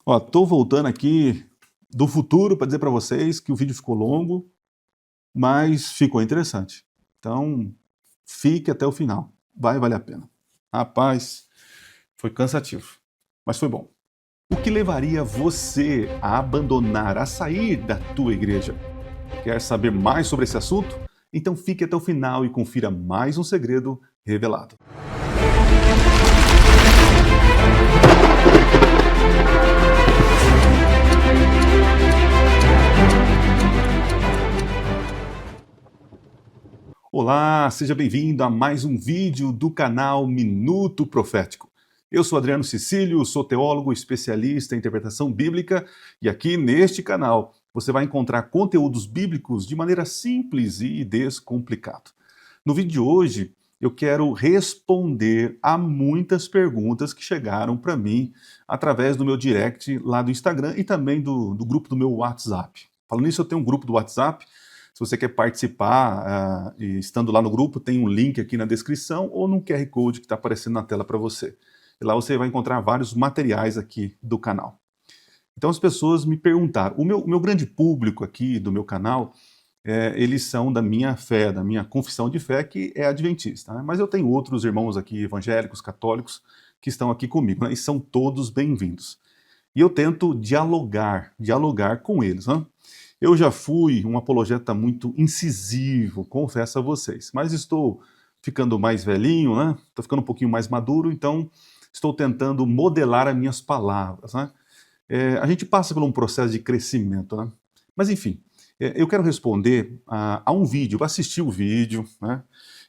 Ó, tô voltando aqui do futuro para dizer para vocês que o vídeo ficou longo, mas ficou interessante. Então, fique até o final. Vai valer a pena. Rapaz, foi cansativo, mas foi bom. O que levaria você a abandonar, a sair da tua igreja? Quer saber mais sobre esse assunto? Então fique até o final e confira mais um segredo revelado. Olá, seja bem-vindo a mais um vídeo do canal Minuto Profético. Eu sou Adriano Cecílio, sou teólogo especialista em interpretação bíblica e aqui neste canal você vai encontrar conteúdos bíblicos de maneira simples e descomplicada. No vídeo de hoje eu quero responder a muitas perguntas que chegaram para mim através do meu direct lá do Instagram e também do grupo do meu WhatsApp. Falando nisso, eu tenho um grupo do WhatsApp. Se você quer participar, estando lá no grupo, tem um link aqui na descrição ou no QR Code que está aparecendo na tela para você. E lá você vai encontrar vários materiais aqui do canal. Então as pessoas me perguntaram, o meu grande público aqui do meu canal, eles são da minha fé, da minha confissão de fé, que é adventista, né? Mas eu tenho outros irmãos aqui, evangélicos, católicos, que estão aqui comigo, né? E são todos bem-vindos. E eu tento dialogar com eles, né? Eu já fui um apologeta muito incisivo, confesso a vocês, mas estou ficando mais velhinho, né? Estou ficando um pouquinho mais maduro, então estou tentando modelar as minhas palavras, né? A gente passa por um processo de crescimento, né? Mas enfim, eu quero responder a um vídeo, assistir o vídeo, né?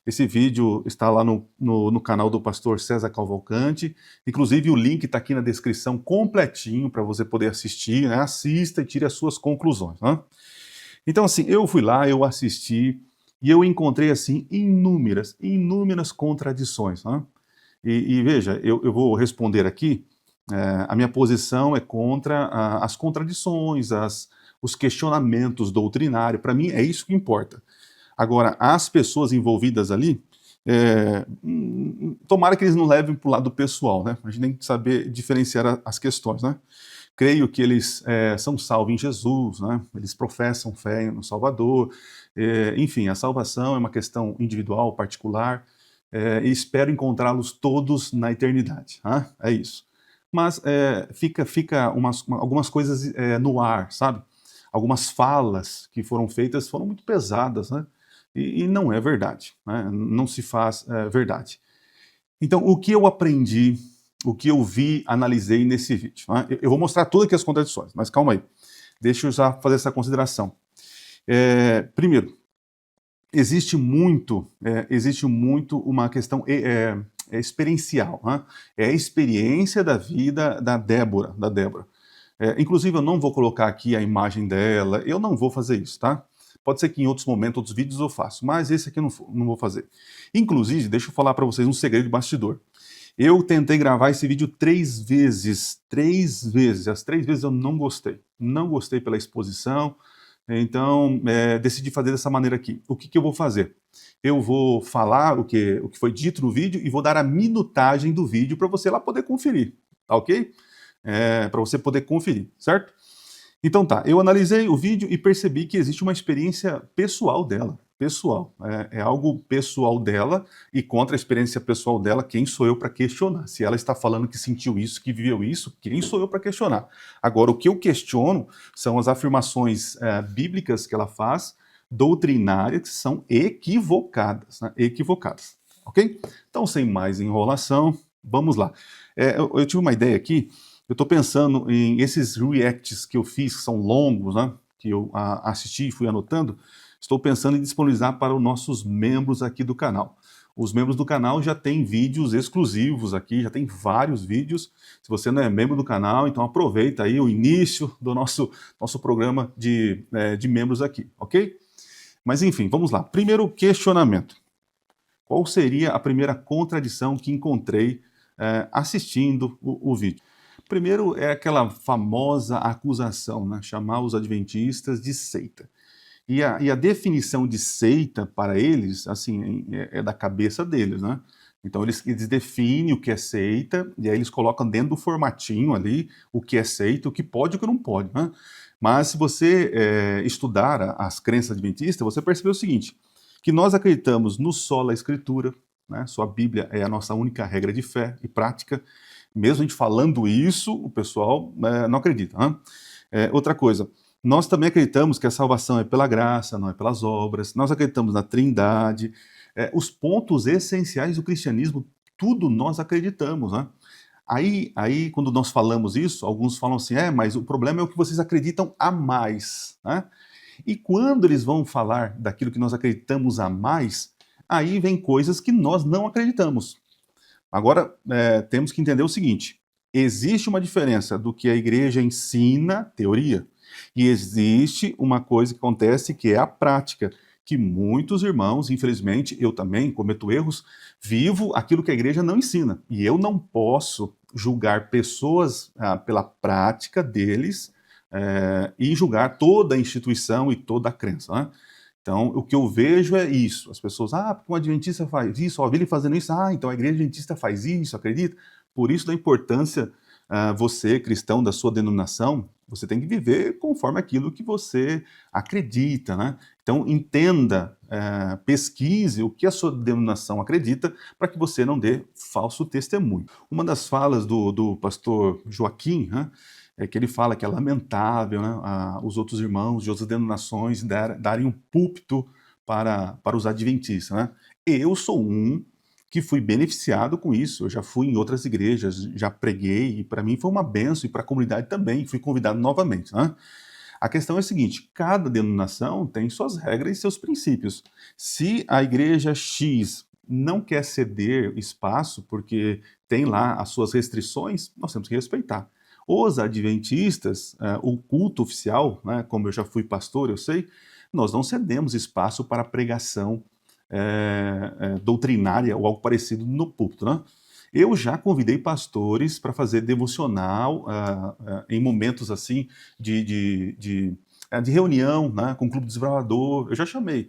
Esse vídeo está lá no canal do pastor César Cavalcante, inclusive o link está aqui na descrição completinho para você poder assistir, né? Assista e tire as suas conclusões, né? Então assim, eu fui lá, eu assisti e eu encontrei assim inúmeras contradições, né? E veja, eu vou responder aqui, a minha posição é contra as contradições, os questionamentos doutrinários, para mim é isso que importa. Agora, as pessoas envolvidas ali, tomara que eles não levem para o lado pessoal, né? A gente tem que saber diferenciar as questões, né? Creio que eles são salvos em Jesus, né? Eles professam fé no Salvador, enfim, a salvação é uma questão individual, particular, e espero encontrá-los todos na eternidade, né? É isso. Mas fica algumas coisas no ar, sabe? Algumas falas que foram feitas foram muito pesadas, né? E não é verdade, né? Não se faz verdade. Então, o que eu aprendi, o que eu vi, analisei nesse vídeo, né? Eu vou mostrar todas aqui as contradições, mas calma aí, deixa eu já fazer essa consideração. Primeiro, existe muito uma questão experiencial, né? É a experiência da vida da Débora. Inclusive, eu não vou colocar aqui a imagem dela, eu não vou fazer isso, tá? Pode ser que em outros momentos, outros vídeos eu faço, mas esse aqui eu não vou fazer. Inclusive, deixa eu falar para vocês um segredo de bastidor. Eu tentei gravar esse vídeo 3 vezes. As 3 vezes eu não gostei. Não gostei pela exposição, então decidi fazer dessa maneira aqui. O que eu vou fazer? Eu vou falar o que foi dito no vídeo e vou dar a minutagem do vídeo para você lá poder conferir, tá ok? Para você poder conferir, certo? Então tá, eu analisei o vídeo e percebi que existe uma experiência pessoal dela, pessoal, é algo pessoal dela e contra a experiência pessoal dela, quem sou eu para questionar? Se ela está falando que sentiu isso, que viveu isso, quem sou eu para questionar? Agora, o que eu questiono são as afirmações bíblicas que ela faz, doutrinárias, que são equivocadas, né? Equivocadas, ok? Então, sem mais enrolação, vamos lá. Eu tive uma ideia aqui. Eu estou pensando em esses reacts que eu fiz, que são longos, né, que eu assisti e fui anotando, estou pensando em disponibilizar para os nossos membros aqui do canal. Os membros do canal já têm vídeos exclusivos aqui, já tem vários vídeos. Se você não é membro do canal, então aproveita aí o início do nosso programa de membros aqui, ok? Mas enfim, vamos lá. Primeiro questionamento. Qual seria a primeira contradição que encontrei assistindo o vídeo? Primeiro é aquela famosa acusação, né? Chamar os adventistas de seita. E a definição de seita para eles, assim, é da cabeça deles, né? Então eles definem o que é seita, e aí eles colocam dentro do formatinho ali o que é seita, o que pode e o que não pode, né? Mas se você estudar as crenças adventistas, você percebeu o seguinte, que nós acreditamos no sola escritura, né? Sua Bíblia é a nossa única regra de fé e prática. Mesmo a gente falando isso, o pessoal não acredita, né? Outra coisa, nós também acreditamos que a salvação é pela graça, não é pelas obras. Nós acreditamos na Trindade. Os pontos essenciais do cristianismo, tudo nós acreditamos, né? Aí, quando nós falamos isso, alguns falam assim, mas o problema é o que vocês acreditam a mais, né? E quando eles vão falar daquilo que nós acreditamos a mais, aí vem coisas que nós não acreditamos. Agora, temos que entender o seguinte, existe uma diferença do que a igreja ensina, teoria, e existe uma coisa que acontece que é a prática, que muitos irmãos, infelizmente, eu também cometo erros, vivo aquilo que a igreja não ensina. E eu não posso julgar pessoas pela prática deles e julgar toda a instituição e toda a crença, né? Então, o que eu vejo é isso. As pessoas, porque um adventista faz isso, ó, vi ele fazendo isso, então a igreja adventista faz isso, acredita? Por isso da importância, você, cristão da sua denominação, você tem que viver conforme aquilo que você acredita, né? Então, entenda, pesquise o que a sua denominação acredita para que você não dê falso testemunho. Uma das falas do pastor Joaquim, né, é que ele fala que é lamentável, né, os outros irmãos de outras denominações darem um púlpito para os adventistas, né? Eu sou um que fui beneficiado com isso, eu já fui em outras igrejas, já preguei, e para mim foi uma benção, e para a comunidade também, fui convidado novamente, né? A questão é a seguinte, cada denominação tem suas regras e seus princípios. Se a igreja X não quer ceder espaço, porque tem lá as suas restrições, nós temos que respeitar. Os adventistas, o culto oficial, né, como eu já fui pastor, eu sei, nós não cedemos espaço para pregação doutrinária ou algo parecido no púlpito, né? Eu já convidei pastores para fazer devocional em momentos assim de reunião, né, com o Clube Desbravador, eu já chamei.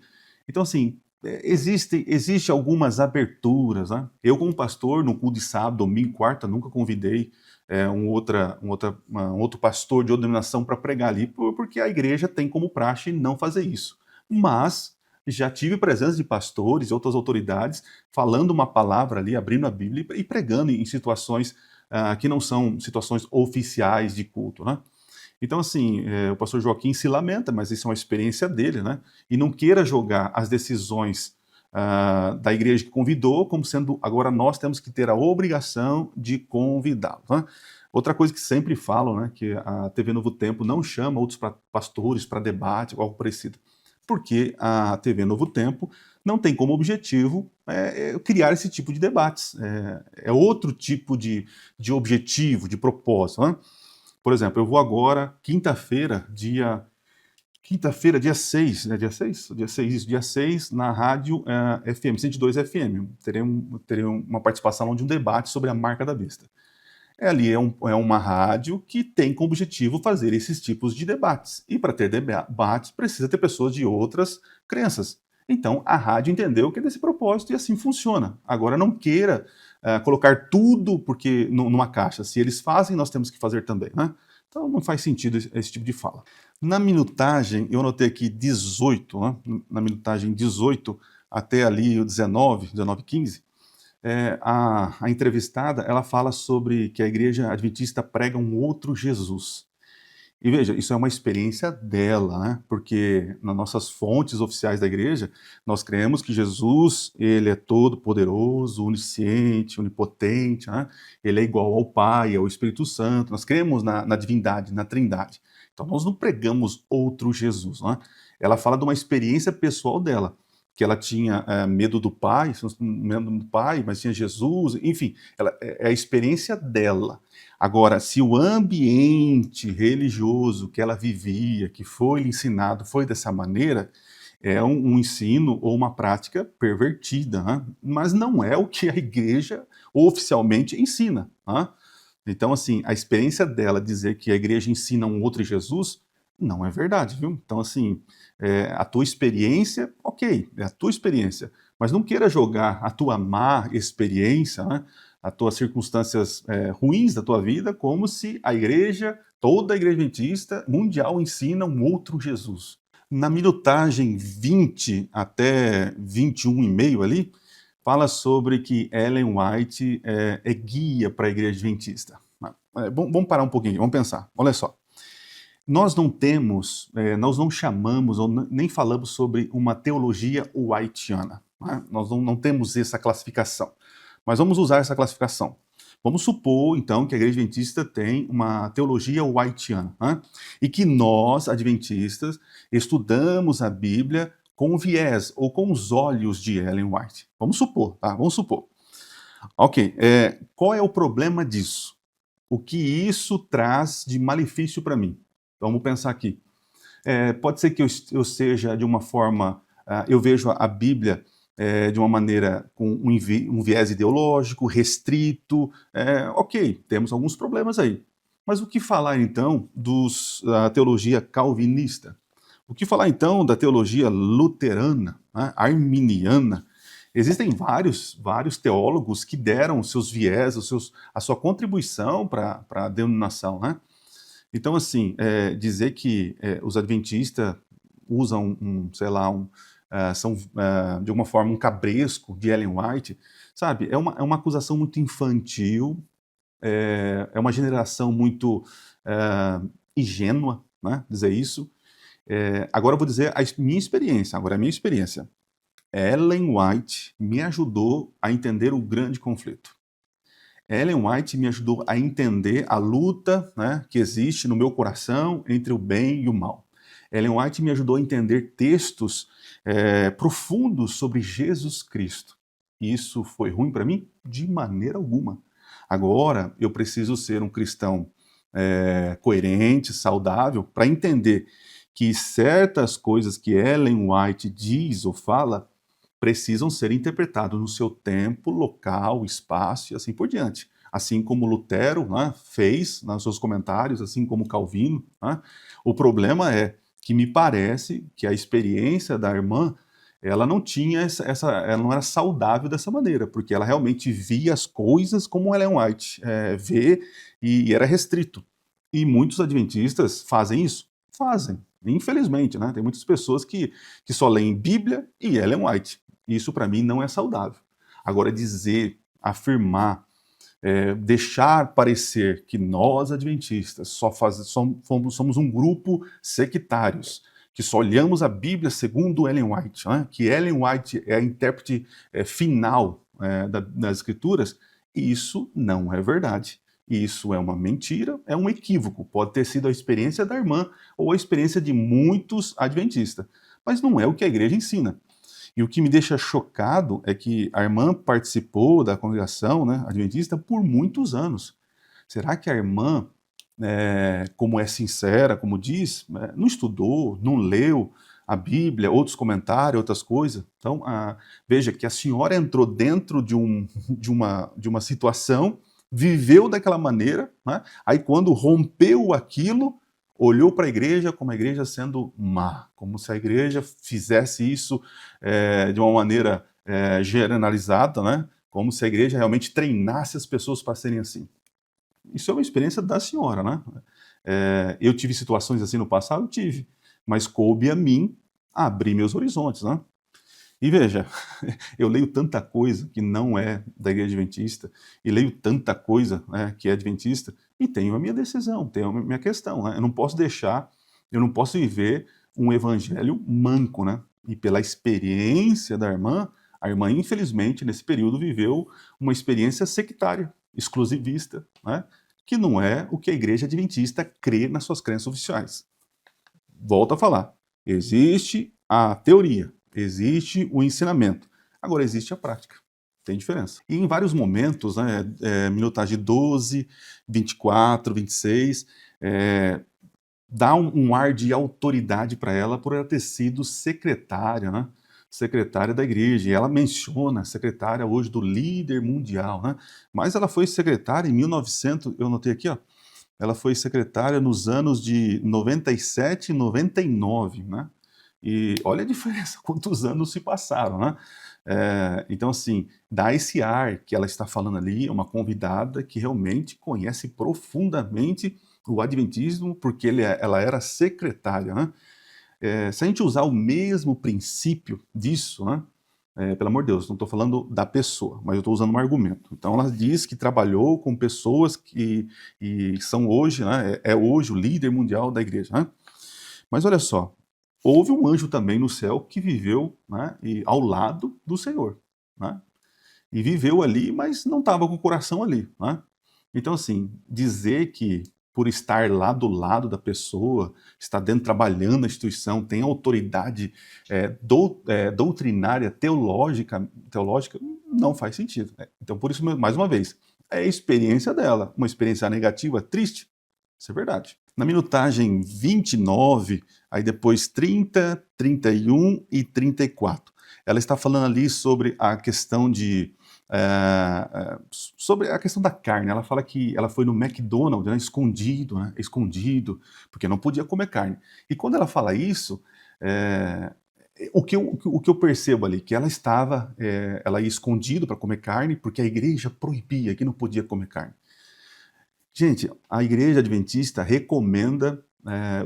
Então, assim, existe algumas aberturas, né? Eu, como pastor, no culto de sábado, domingo, quarta, nunca convidei um outro pastor de outra denominação para pregar ali, porque a igreja tem como praxe não fazer isso. Mas já tive presença de pastores e outras autoridades falando uma palavra ali, abrindo a Bíblia e pregando em situações que não são situações oficiais de culto, né? Então, assim, o pastor Joaquim se lamenta, mas isso é uma experiência dele, né? E não queira jogar as decisões da igreja que convidou, como sendo agora nós temos que ter a obrigação de convidá-lo, né? Outra coisa que sempre falam, né, que a TV Novo Tempo não chama outros pastores para debate ou algo parecido, porque a TV Novo Tempo não tem como objetivo criar esse tipo de debates. É outro tipo de objetivo, de propósito, né? Por exemplo, eu vou agora, quinta-feira, dia 6, né? Dia 6, na rádio FM, 102 FM. Terei uma participação de um debate sobre a marca da besta. Ali é uma rádio que tem como objetivo fazer esses tipos de debates. E para ter debates, precisa ter pessoas de outras crenças. Então, a rádio entendeu que é desse propósito e assim funciona. Agora, não queira colocar tudo porque numa caixa. Se eles fazem, nós temos que fazer também, né? Então, não faz sentido esse tipo de fala. Na minutagem, eu anotei aqui 18, né? Na minutagem 18 até ali o 19, 15, a entrevistada, ela fala sobre que a igreja adventista prega um outro Jesus. E veja, isso é uma experiência dela, né? Porque nas nossas fontes oficiais da igreja, nós cremos que Jesus, ele é todo poderoso, onisciente, onipotente, né? Ele é igual ao Pai, ao Espírito Santo, nós cremos na divindade, na trindade. Então nós não pregamos outro Jesus, né? Ela fala de uma experiência pessoal dela, que ela tinha medo do Pai, mas tinha Jesus, enfim, é a experiência dela. Agora, se o ambiente religioso que ela vivia, que foi lhe ensinado, foi dessa maneira, é um ensino ou uma prática pervertida, né? Mas não é o que a igreja oficialmente ensina, né? Então, assim, a experiência dela dizer que a igreja ensina um outro Jesus, não é verdade, viu? Então, assim, a tua experiência, ok, é a tua experiência, Mas não queira jogar a tua má experiência, né, as tuas circunstâncias ruins da tua vida, como se a igreja, toda a igreja adventista mundial ensina um outro Jesus. Na minutagem 20 até 21 e meio ali, fala sobre que Ellen White é guia para a igreja adventista. Vamos parar um pouquinho, vamos pensar. Olha só. Nós não temos, nós não chamamos ou nem falamos sobre uma teologia whiteana. Né? Nós não temos essa classificação. Mas vamos usar essa classificação. Vamos supor, então, que a igreja adventista tem uma teologia whiteana, né? E que nós, adventistas, estudamos a Bíblia com o viés ou com os olhos de Ellen White. Vamos supor, tá? Vamos supor. Ok, qual é o problema disso? O que isso traz de malefício para mim? Então, vamos pensar aqui. Pode ser que eu seja de uma forma, eu vejo a Bíblia de uma maneira com um viés ideológico, restrito. Ok, temos alguns problemas aí. Mas o que falar então da teologia calvinista? O que falar então da teologia luterana, né, arminiana? Existem vários teólogos que deram os seus viés, a sua contribuição para a denominação, né? Então, assim, dizer que os adventistas usam são de alguma forma um cabresco de Ellen White, sabe? É uma acusação muito infantil, é uma generação muito ingênua, né? Dizer isso. Agora eu vou dizer a minha experiência, agora é a minha experiência. Ellen White me ajudou a entender o grande conflito. Ellen White me ajudou a entender a luta, né, que existe no meu coração entre o bem e o mal. Ellen White me ajudou a entender textos profundos sobre Jesus Cristo. Isso foi ruim para mim? De maneira alguma. Agora, eu preciso ser um cristão coerente, saudável, para entender que certas coisas que Ellen White diz ou fala precisam ser interpretados no seu tempo, local, espaço e assim por diante. Assim como Lutero, né, fez nos seus comentários, assim como Calvino. Né? O problema é que me parece que a experiência da irmã, ela não tinha ela não era saudável dessa maneira, porque ela realmente via as coisas como Ellen White vê e era restrito. E muitos adventistas fazem isso? Fazem. Infelizmente, né? Tem muitas pessoas que só leem Bíblia e Ellen White. Isso para mim não é saudável. Agora dizer, afirmar, deixar parecer que nós adventistas somos um grupo sectários, que só olhamos a Bíblia segundo Ellen White, né? Que Ellen White é a intérprete final das Escrituras, isso não é verdade. Isso é uma mentira, é um equívoco. Pode ter sido a experiência da irmã ou a experiência de muitos adventistas, mas não é o que a igreja ensina. E o que me deixa chocado é que a irmã participou da congregação, né, adventista por muitos anos. Será que a irmã, como é sincera, como diz, não estudou, não leu a Bíblia, outros comentários, outras coisas? Então, veja que a senhora entrou dentro de uma situação, viveu daquela maneira, né? Aí quando rompeu aquilo, olhou para a igreja como a igreja sendo má, como se a igreja fizesse isso de uma maneira generalizada, né? Como se a igreja realmente treinasse as pessoas para serem assim. Isso é uma experiência da senhora, né? Eu tive situações assim no passado? Tive, mas coube a mim abrir meus horizontes, né? E veja, eu leio tanta coisa que não é da igreja adventista, e leio tanta coisa que é adventista, e tenho a minha decisão, tenho a minha questão. Né? Eu não posso viver um evangelho manco, né? E pela experiência da irmã, a irmã, infelizmente, nesse período, viveu uma experiência sectária, exclusivista, né? Que não é o que a igreja adventista crê nas suas crenças oficiais. Volto a falar, existe a teoria, existe o ensinamento. Agora, existe a prática. Tem diferença. E em vários momentos, né, minutagem 12, 24, 26, dá um ar de autoridade para ela por ela ter sido secretária, né? Secretária da igreja. E ela menciona secretária hoje do líder mundial, né? Mas ela foi secretária em 1900, eu notei aqui, ó, ela foi secretária nos anos de 97 e 99, né? E olha a diferença, quantos anos se passaram, né? Então, assim, dá esse ar que ela está falando ali, é uma convidada que realmente conhece profundamente o Adventismo, porque ela era secretária, né? Se a gente usar o mesmo princípio disso, né? Pelo amor de Deus, não estou falando da pessoa, mas eu estou usando um argumento. Então, ela diz que trabalhou com pessoas que e são hoje, né? É hoje o líder mundial da igreja, né? Mas olha só, houve um anjo também no céu que viveu, né, ao lado do Senhor, né? E viveu ali, mas não estava com o coração ali, né? Então, assim, dizer que por estar lá do lado da pessoa, está dentro trabalhando na instituição, tem autoridade doutrinária, teológica, não faz sentido, né? Então, por isso, mais uma vez, é a experiência dela, uma experiência negativa, triste, isso é verdade. Na minutagem 29, aí depois 30, 31 e 34, ela está falando ali sobre a questão sobre a questão da carne. Ela fala que ela foi no McDonald's, né, escondido, porque não podia comer carne. E quando ela fala isso, o que eu percebo ali, que ela ia escondido para comer carne, porque a igreja proibia que não podia comer carne. Gente, a igreja adventista recomenda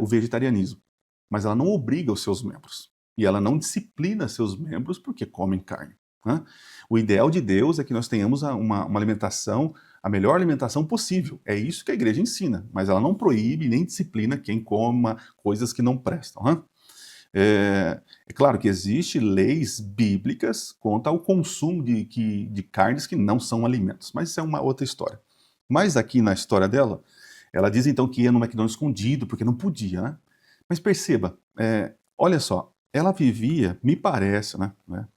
o vegetarianismo, mas ela não obriga os seus membros. E ela não disciplina seus membros porque comem carne, né? O ideal de Deus é que nós tenhamos uma alimentação, a melhor alimentação possível. É isso que a igreja ensina, mas ela não proíbe nem disciplina quem coma coisas que não prestam, né? É claro que existem leis bíblicas quanto ao consumo de carnes que não são alimentos, mas isso é uma outra história. Mas aqui na história dela, ela diz então que ia no McDonald's escondido, porque não podia, né? Mas perceba, olha só, ela vivia, me parece, né,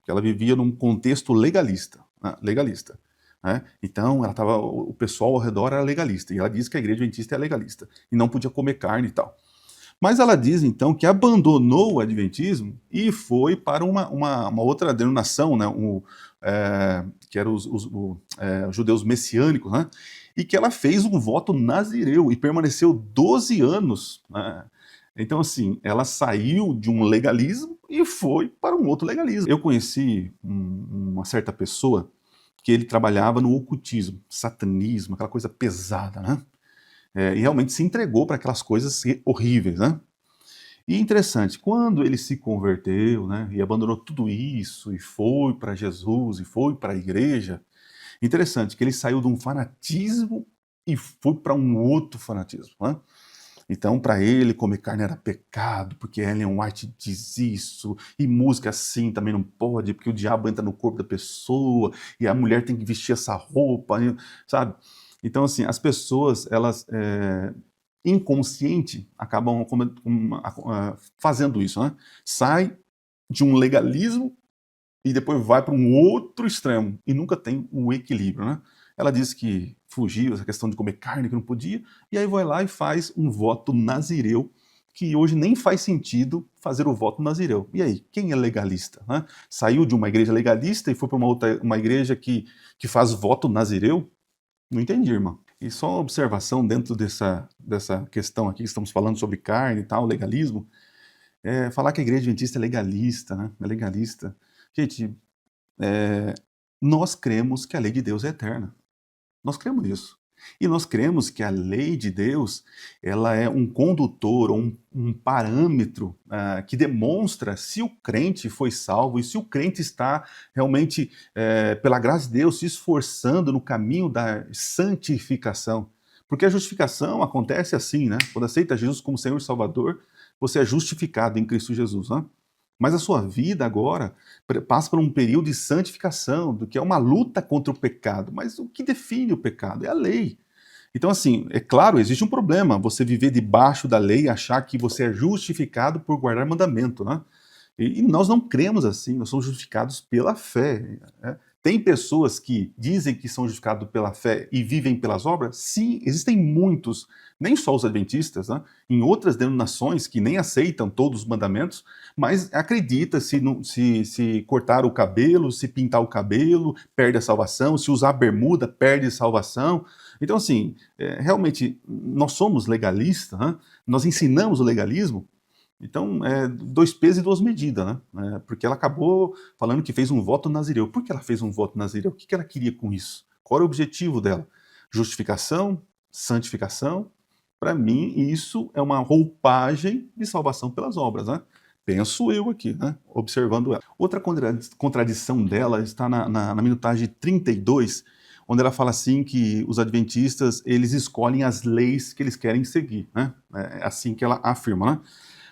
que ela vivia num contexto legalista, né? Então, o pessoal ao redor era legalista, e ela diz que a igreja adventista é legalista, e não podia comer carne e tal. Mas ela diz então que abandonou o adventismo e foi para uma outra denominação, né, que eram os judeus messiânicos, né, e que ela fez um voto nazireu e permaneceu 12 anos, né. Então, assim, ela saiu de um legalismo e foi para um outro legalismo. Eu conheci uma certa pessoa que ele trabalhava no ocultismo, satanismo, aquela coisa pesada, né? E realmente se entregou para aquelas coisas horríveis, né? E interessante, quando ele se converteu, né, e abandonou tudo isso, e foi para Jesus, e foi para a igreja, interessante que ele saiu de um fanatismo e foi para um outro fanatismo, né? Então, para ele, comer carne era pecado, porque Ellen White diz isso, e música assim também não pode, porque o diabo entra no corpo da pessoa, e a mulher tem que vestir essa roupa, sabe? Então, assim, as pessoas, elas, inconsciente, acabam fazendo isso, né? Sai de um legalismo e depois vai para um outro extremo, e nunca tem um equilíbrio, né? Ela disse que fugiu essa questão de comer carne, que não podia, e aí vai lá e faz um voto nazireu, que hoje nem faz sentido fazer o voto nazireu. E aí, quem é legalista, né? Saiu de uma igreja legalista e foi para uma igreja que faz voto nazireu? Não entendi, irmão. E só uma observação dentro dessa questão aqui, que estamos falando sobre carne e tal, legalismo, falar que a igreja adventista é legalista, né? É legalista. Gente, nós cremos que a lei de Deus é eterna. Nós cremos nisso. E nós cremos que a lei de Deus, ela é um condutor, ou um parâmetro que demonstra se o crente foi salvo e se o crente está realmente, pela graça de Deus, se esforçando no caminho da santificação. Porque a justificação acontece assim, né? Quando aceita Jesus como Senhor e Salvador, você é justificado em Cristo Jesus, né? Mas a sua vida agora passa por um período de santificação, do que é uma luta contra o pecado. Mas o que define o pecado? É a lei. Então, assim, é claro, existe um problema, você viver debaixo da lei e achar que você é justificado por guardar mandamento, né? E nós não cremos assim, nós somos justificados pela fé, né? Tem pessoas que dizem que são justificados pela fé e vivem pelas obras? Sim, existem muitos, nem só os adventistas, né? Em outras denominações que nem aceitam todos os mandamentos, mas acredita se cortar o cabelo, se pintar o cabelo, perde a salvação, se usar bermuda, perde a salvação. Então, assim, realmente, nós somos legalistas, né? Nós ensinamos o legalismo, Então, dois pesos e duas medidas, né? Porque ela acabou falando que fez um voto nazireu. Por que ela fez um voto nazireu? O que ela queria com isso? Qual era o objetivo dela? Justificação? Santificação? Para mim, isso é uma roupagem de salvação pelas obras, né? Penso eu aqui, né? Observando ela. Outra contradição dela está na minutagem 32, onde ela fala assim que os adventistas, eles escolhem as leis que eles querem seguir, né? É assim que ela afirma, né?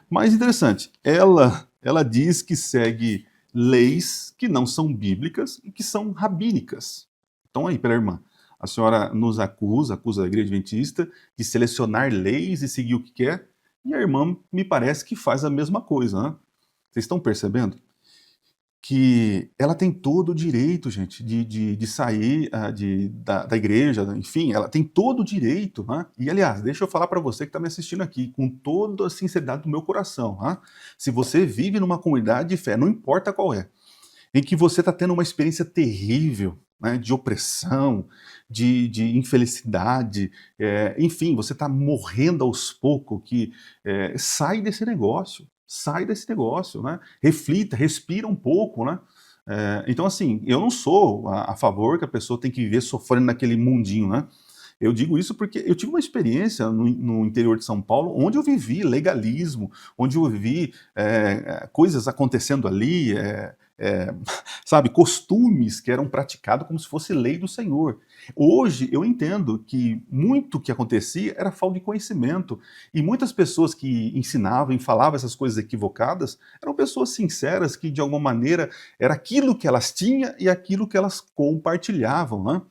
Mais interessante, ela diz que segue leis que não são bíblicas e que são rabínicas. Então aí, pela irmã, a senhora nos acusa a igreja adventista de selecionar leis e seguir o que quer, e a irmã me parece que faz a mesma coisa, né? Vocês estão percebendo? Que ela tem todo o direito, gente, de sair da igreja, enfim, ela tem todo o direito, né? E, aliás, deixa eu falar para você que está me assistindo aqui, com toda a sinceridade do meu coração, né? Se você vive numa comunidade de fé, não importa qual é, em que você está tendo uma experiência terrível, né, de opressão, de infelicidade, enfim, você está morrendo aos poucos, sai desse negócio, né? Reflita, respira um pouco, né? Então, assim, eu não sou a favor que a pessoa tem que viver sofrendo naquele mundinho, né? Eu digo isso porque eu tive uma experiência no interior de São Paulo, onde eu vivi legalismo, onde eu vi coisas acontecendo ali, sabe, costumes que eram praticados como se fosse lei do Senhor. Hoje eu entendo que muito que acontecia era falta de conhecimento, e muitas pessoas que ensinavam e falavam essas coisas equivocadas eram pessoas sinceras que de alguma maneira era aquilo que elas tinham e aquilo que elas compartilhavam, né?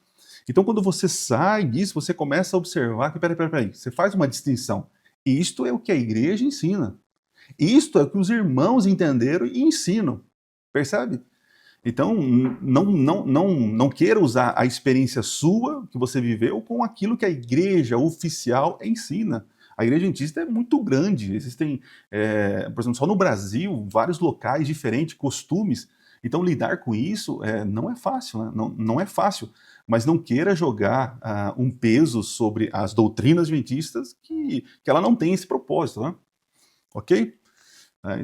Então, quando você sai disso, você começa a observar que, peraí, você faz uma distinção. Isto é o que a igreja ensina. Isto é o que os irmãos entenderam e ensinam. Percebe? Então, não queira usar a experiência sua, que você viveu, com aquilo que a igreja oficial ensina. A igreja adventista é muito grande. Existem, por exemplo, só no Brasil, vários locais diferentes, costumes. Então, lidar com isso não é fácil, né? Não é fácil. Mas não queira jogar um peso sobre as doutrinas adventistas que ela não tem esse propósito, né? Ok?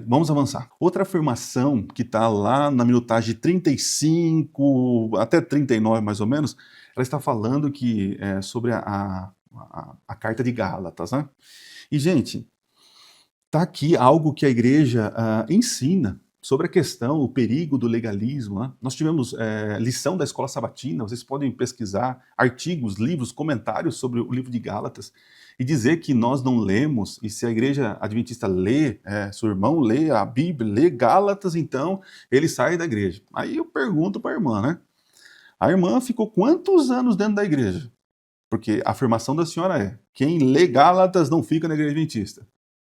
Vamos avançar. Outra afirmação que está lá na minutagem 35 até 39, mais ou menos, ela está falando que sobre a carta de Gálatas, né? E, gente, está aqui algo que a igreja ensina sobre a questão, o perigo do legalismo, né? Nós tivemos lição da escola sabatina, vocês podem pesquisar artigos, livros, comentários sobre o livro de Gálatas, e dizer que nós não lemos, e se a igreja adventista lê, seu irmão lê a Bíblia, lê Gálatas, então ele sai da igreja. Aí eu pergunto para a irmã, né? A irmã ficou quantos anos dentro da igreja? Porque a afirmação da senhora é: quem lê Gálatas não fica na igreja adventista.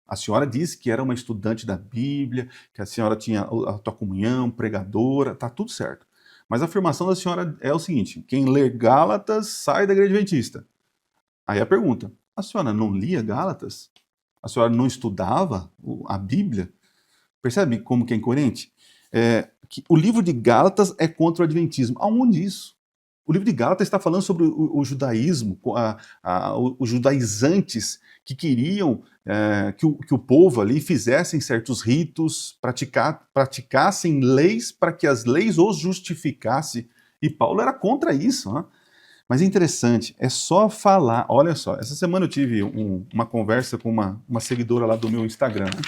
A senhora disse que era uma estudante da Bíblia, que a senhora tinha a tua comunhão, pregadora, tá tudo certo. Mas a afirmação da senhora é o seguinte: quem lê Gálatas sai da igreja adventista. Aí a pergunta: a senhora não lia Gálatas? A senhora não estudava a Bíblia? Percebe como que é incoerente? Que o livro de Gálatas é contra o adventismo. Aonde isso? O livro de Gálatas está falando sobre o judaísmo, os judaizantes que queriam que o povo ali fizessem certos ritos, praticassem leis para que as leis os justificassem. E Paulo era contra isso, né? Mas é interessante, é só falar. Olha só, essa semana eu tive uma conversa com uma seguidora lá do meu Instagram, né?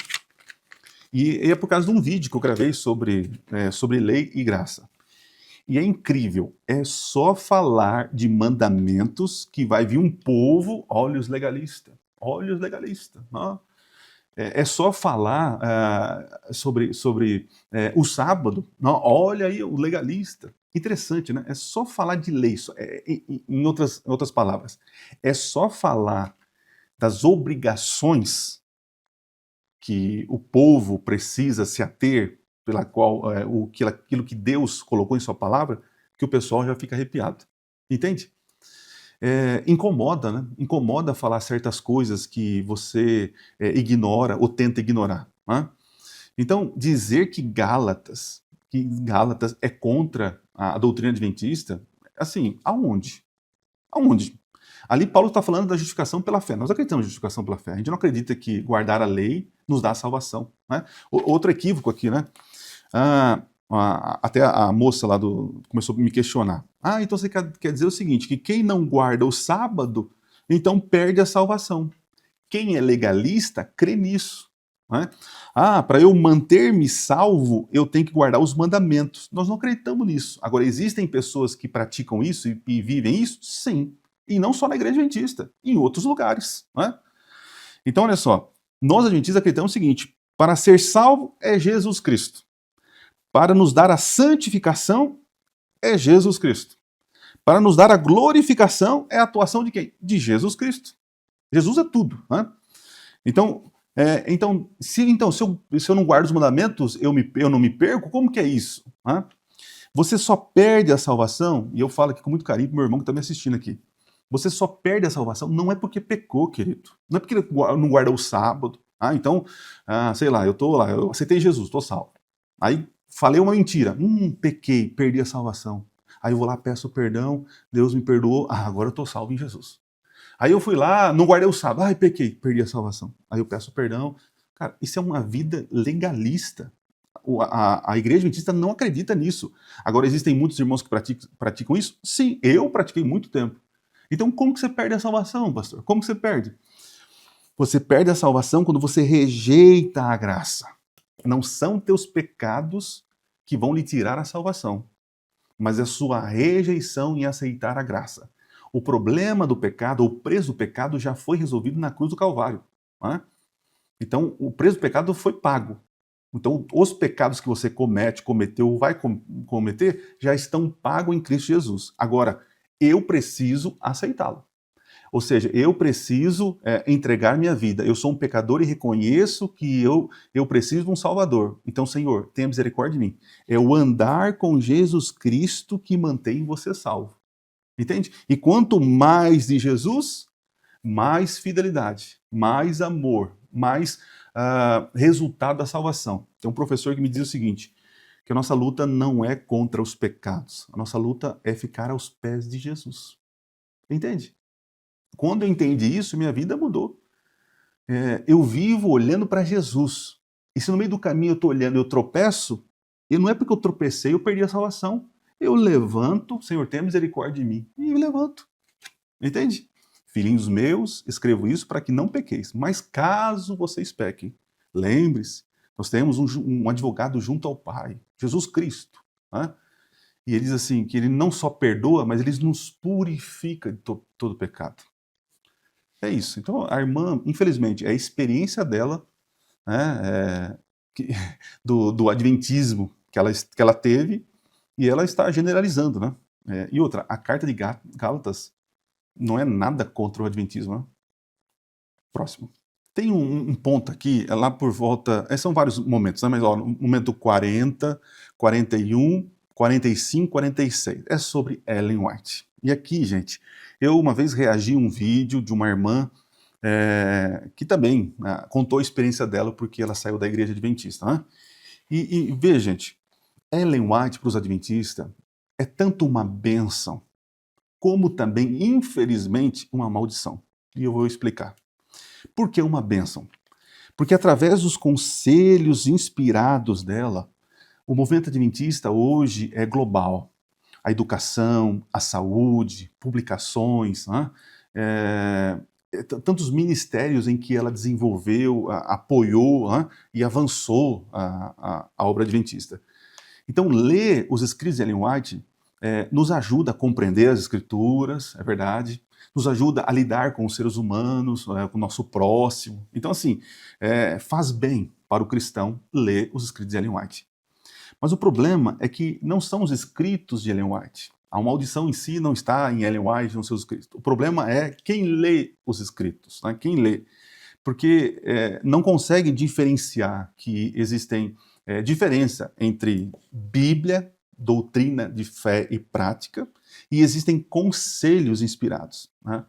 E é por causa de um vídeo que eu gravei sobre lei e graça. E é incrível, é só falar de mandamentos que vai vir um povo, olha os legalistas, né? É só falar sobre o sábado, não, olha aí o legalista. Interessante, né? É só falar de lei, em outras palavras, é só falar das obrigações que o povo precisa se ater, pela qual aquilo que Deus colocou em sua palavra, que o pessoal já fica arrepiado. Entende? Incomoda, né? Incomoda falar certas coisas que você ignora ou tenta ignorar, né? Então, dizer que Gálatas é contra a doutrina adventista, assim, aonde? Aonde? Ali Paulo está falando da justificação pela fé. Nós acreditamos na justificação pela fé. A gente não acredita que guardar a lei nos dá a salvação, né? Outro equívoco aqui, né? Até a moça lá começou a me questionar. Então você quer dizer o seguinte, que quem não guarda o sábado, então perde a salvação. Quem é legalista crê nisso. Né? Para eu manter-me salvo, eu tenho que guardar os mandamentos. Nós não acreditamos nisso. Agora, existem pessoas que praticam isso e vivem isso? Sim. E não só na igreja adventista, em outros lugares. Né? Então, olha só, nós adventistas acreditamos o seguinte, para ser salvo é Jesus Cristo. Para nos dar a santificação é Jesus Cristo. Para nos dar a glorificação é a atuação de quem? De Jesus Cristo. Jesus é tudo. Né? Então, se eu não guardo os mandamentos, eu não me perco, como que é isso? Né? Você só perde a salvação, e eu falo aqui com muito carinho pro meu irmão que está me assistindo aqui, você só perde a salvação não é porque pecou, querido. Não é porque não guarda o sábado. Sei lá, eu aceitei Jesus, estou salvo. Aí falei uma mentira, pequei, perdi a salvação. Aí eu vou lá, peço perdão, Deus me perdoou, agora eu estou salvo em Jesus. Aí eu fui lá, não guardei o sábado, pequei, perdi a salvação. Aí eu peço perdão. Cara, isso é uma vida legalista. A igreja adventista não acredita nisso. Agora, existem muitos irmãos que praticam isso? Sim, eu pratiquei muito tempo. Então, como que você perde a salvação, pastor? Como que você perde? Você perde a salvação quando você rejeita a graça. Não são teus pecados que vão lhe tirar a salvação, mas é sua rejeição em aceitar a graça. O problema do pecado, o preço do pecado já foi resolvido na cruz do Calvário. Né? Então, o preço do pecado foi pago. Então, os pecados que você cometeu ou vai cometer, já estão pagos em Cristo Jesus. Agora, eu preciso aceitá-lo. Ou seja, eu preciso entregar minha vida. Eu sou um pecador e reconheço que eu preciso de um Salvador. Então, Senhor, tenha misericórdia de mim. É o andar com Jesus Cristo que mantém você salvo. Entende? E quanto mais de Jesus, mais fidelidade, mais amor, mais resultado da salvação. Tem um professor que me diz o seguinte, que a nossa luta não é contra os pecados. A nossa luta é ficar aos pés de Jesus. Entende? Quando eu entendi isso, minha vida mudou. Eu vivo olhando para Jesus. E se no meio do caminho eu estou olhando e eu tropeço, e não é porque eu tropecei, eu perdi a salvação. Eu levanto, Senhor, tenha misericórdia de mim. E levanto. Entende? Filhinhos meus, escrevo isso para que não pequeis. Mas caso vocês pequem, lembre-se, nós temos um advogado junto ao Pai, Jesus Cristo. Né? E ele diz assim, que ele não só perdoa, mas ele nos purifica de todo pecado. É isso. Então, a irmã, infelizmente, é a experiência dela, né, do adventismo que ela teve, e ela está generalizando, né? E outra, a carta de Gálatas não é nada contra o adventismo, né? Próximo. Tem um ponto aqui, lá por volta, são vários momentos, né? Mas no momento 40, 41, 45, 46, é sobre Ellen White. E aqui, gente, eu uma vez reagi a um vídeo de uma irmã que também contou a experiência dela porque ela saiu da igreja adventista, né? E veja, gente, Ellen White para os adventistas é tanto uma bênção, como também, infelizmente, uma maldição. E eu vou explicar. Por que uma bênção? Porque através dos conselhos inspirados dela, o movimento adventista hoje é global. A educação, a saúde, publicações, né? Tantos ministérios em que ela desenvolveu, apoiou, né? E avançou a obra adventista. Então, ler os escritos de Ellen White nos ajuda a compreender as escrituras, é verdade, nos ajuda a lidar com os seres humanos, com o nosso próximo. Então, assim, faz bem para o cristão ler os escritos de Ellen White. Mas o problema é que não são os escritos de Ellen White. A maldição em si não está em Ellen White, nos seus escritos. O problema é quem lê os escritos, né? Quem lê. Porque não consegue diferenciar que existem diferença entre Bíblia, doutrina de fé e prática, e existem conselhos inspirados. Né?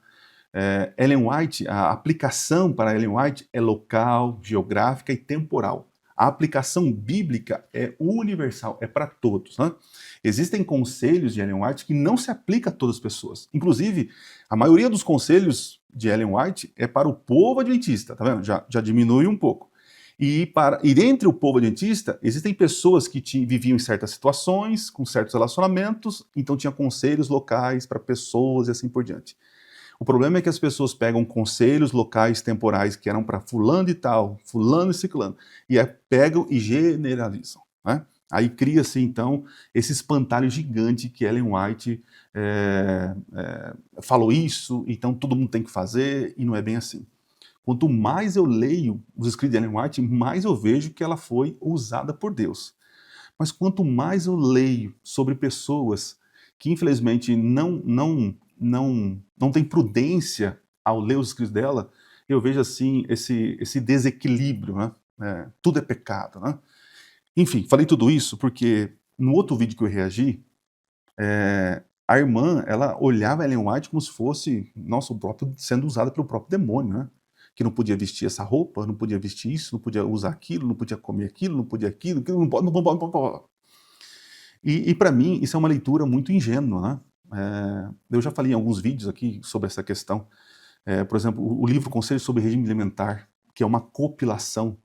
Ellen White, a aplicação para Ellen White é local, geográfica e temporal. A aplicação bíblica é universal, é para todos. Né? Existem conselhos de Ellen White que não se aplicam a todas as pessoas. Inclusive, a maioria dos conselhos de Ellen White é para o povo adventista, tá vendo? Já diminui um pouco. E entre o povo adventista, existem pessoas que viviam em certas situações, com certos relacionamentos, então tinha conselhos locais para pessoas e assim por diante. O problema é que as pessoas pegam conselhos locais temporais que eram para fulano e tal, fulano e ciclano, e aí pegam e generalizam, né? Aí cria-se, então, esse espantalho gigante que Ellen White falou isso, então todo mundo tem que fazer, e não é bem assim. Quanto mais eu leio os escritos de Ellen White, mais eu vejo que ela foi usada por Deus. Mas quanto mais eu leio sobre pessoas que, infelizmente, não têm prudência ao ler os escritos dela, eu vejo, assim, esse desequilíbrio, né? Tudo é pecado, né? Enfim, falei tudo isso porque no outro vídeo que eu reagi, a irmã, ela olhava a Ellen White como se fosse, nossa, sendo usada pelo próprio demônio, né? Que não podia vestir essa roupa, não podia vestir isso, não podia usar aquilo, não podia comer aquilo, não podia aquilo, não pode, não pode, não pode. E para mim, isso é uma leitura muito ingênua, né? Eu já falei em alguns vídeos aqui sobre essa questão. Por exemplo, o livro Conselhos sobre Regime Alimentar, que é uma compilação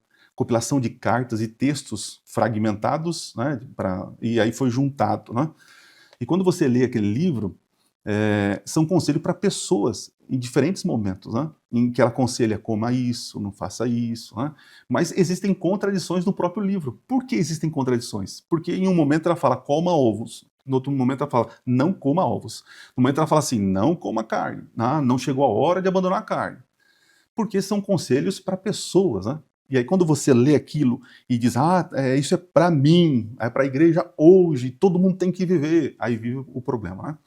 de cartas e textos fragmentados, né? E aí foi juntado, né? E quando você lê aquele livro, são conselhos para pessoas em diferentes momentos, né? Em que ela aconselha coma isso, não faça isso, né? Mas existem contradições no próprio livro. Por que existem contradições? Porque em um momento ela fala coma ovos, no outro momento ela fala não coma ovos, no momento ela fala assim não coma carne, não chegou a hora de abandonar a carne. Porque são conselhos para pessoas, né? E aí quando você lê aquilo e diz, isso é para mim, é para a igreja hoje, todo mundo tem que viver, aí vive o problema, né?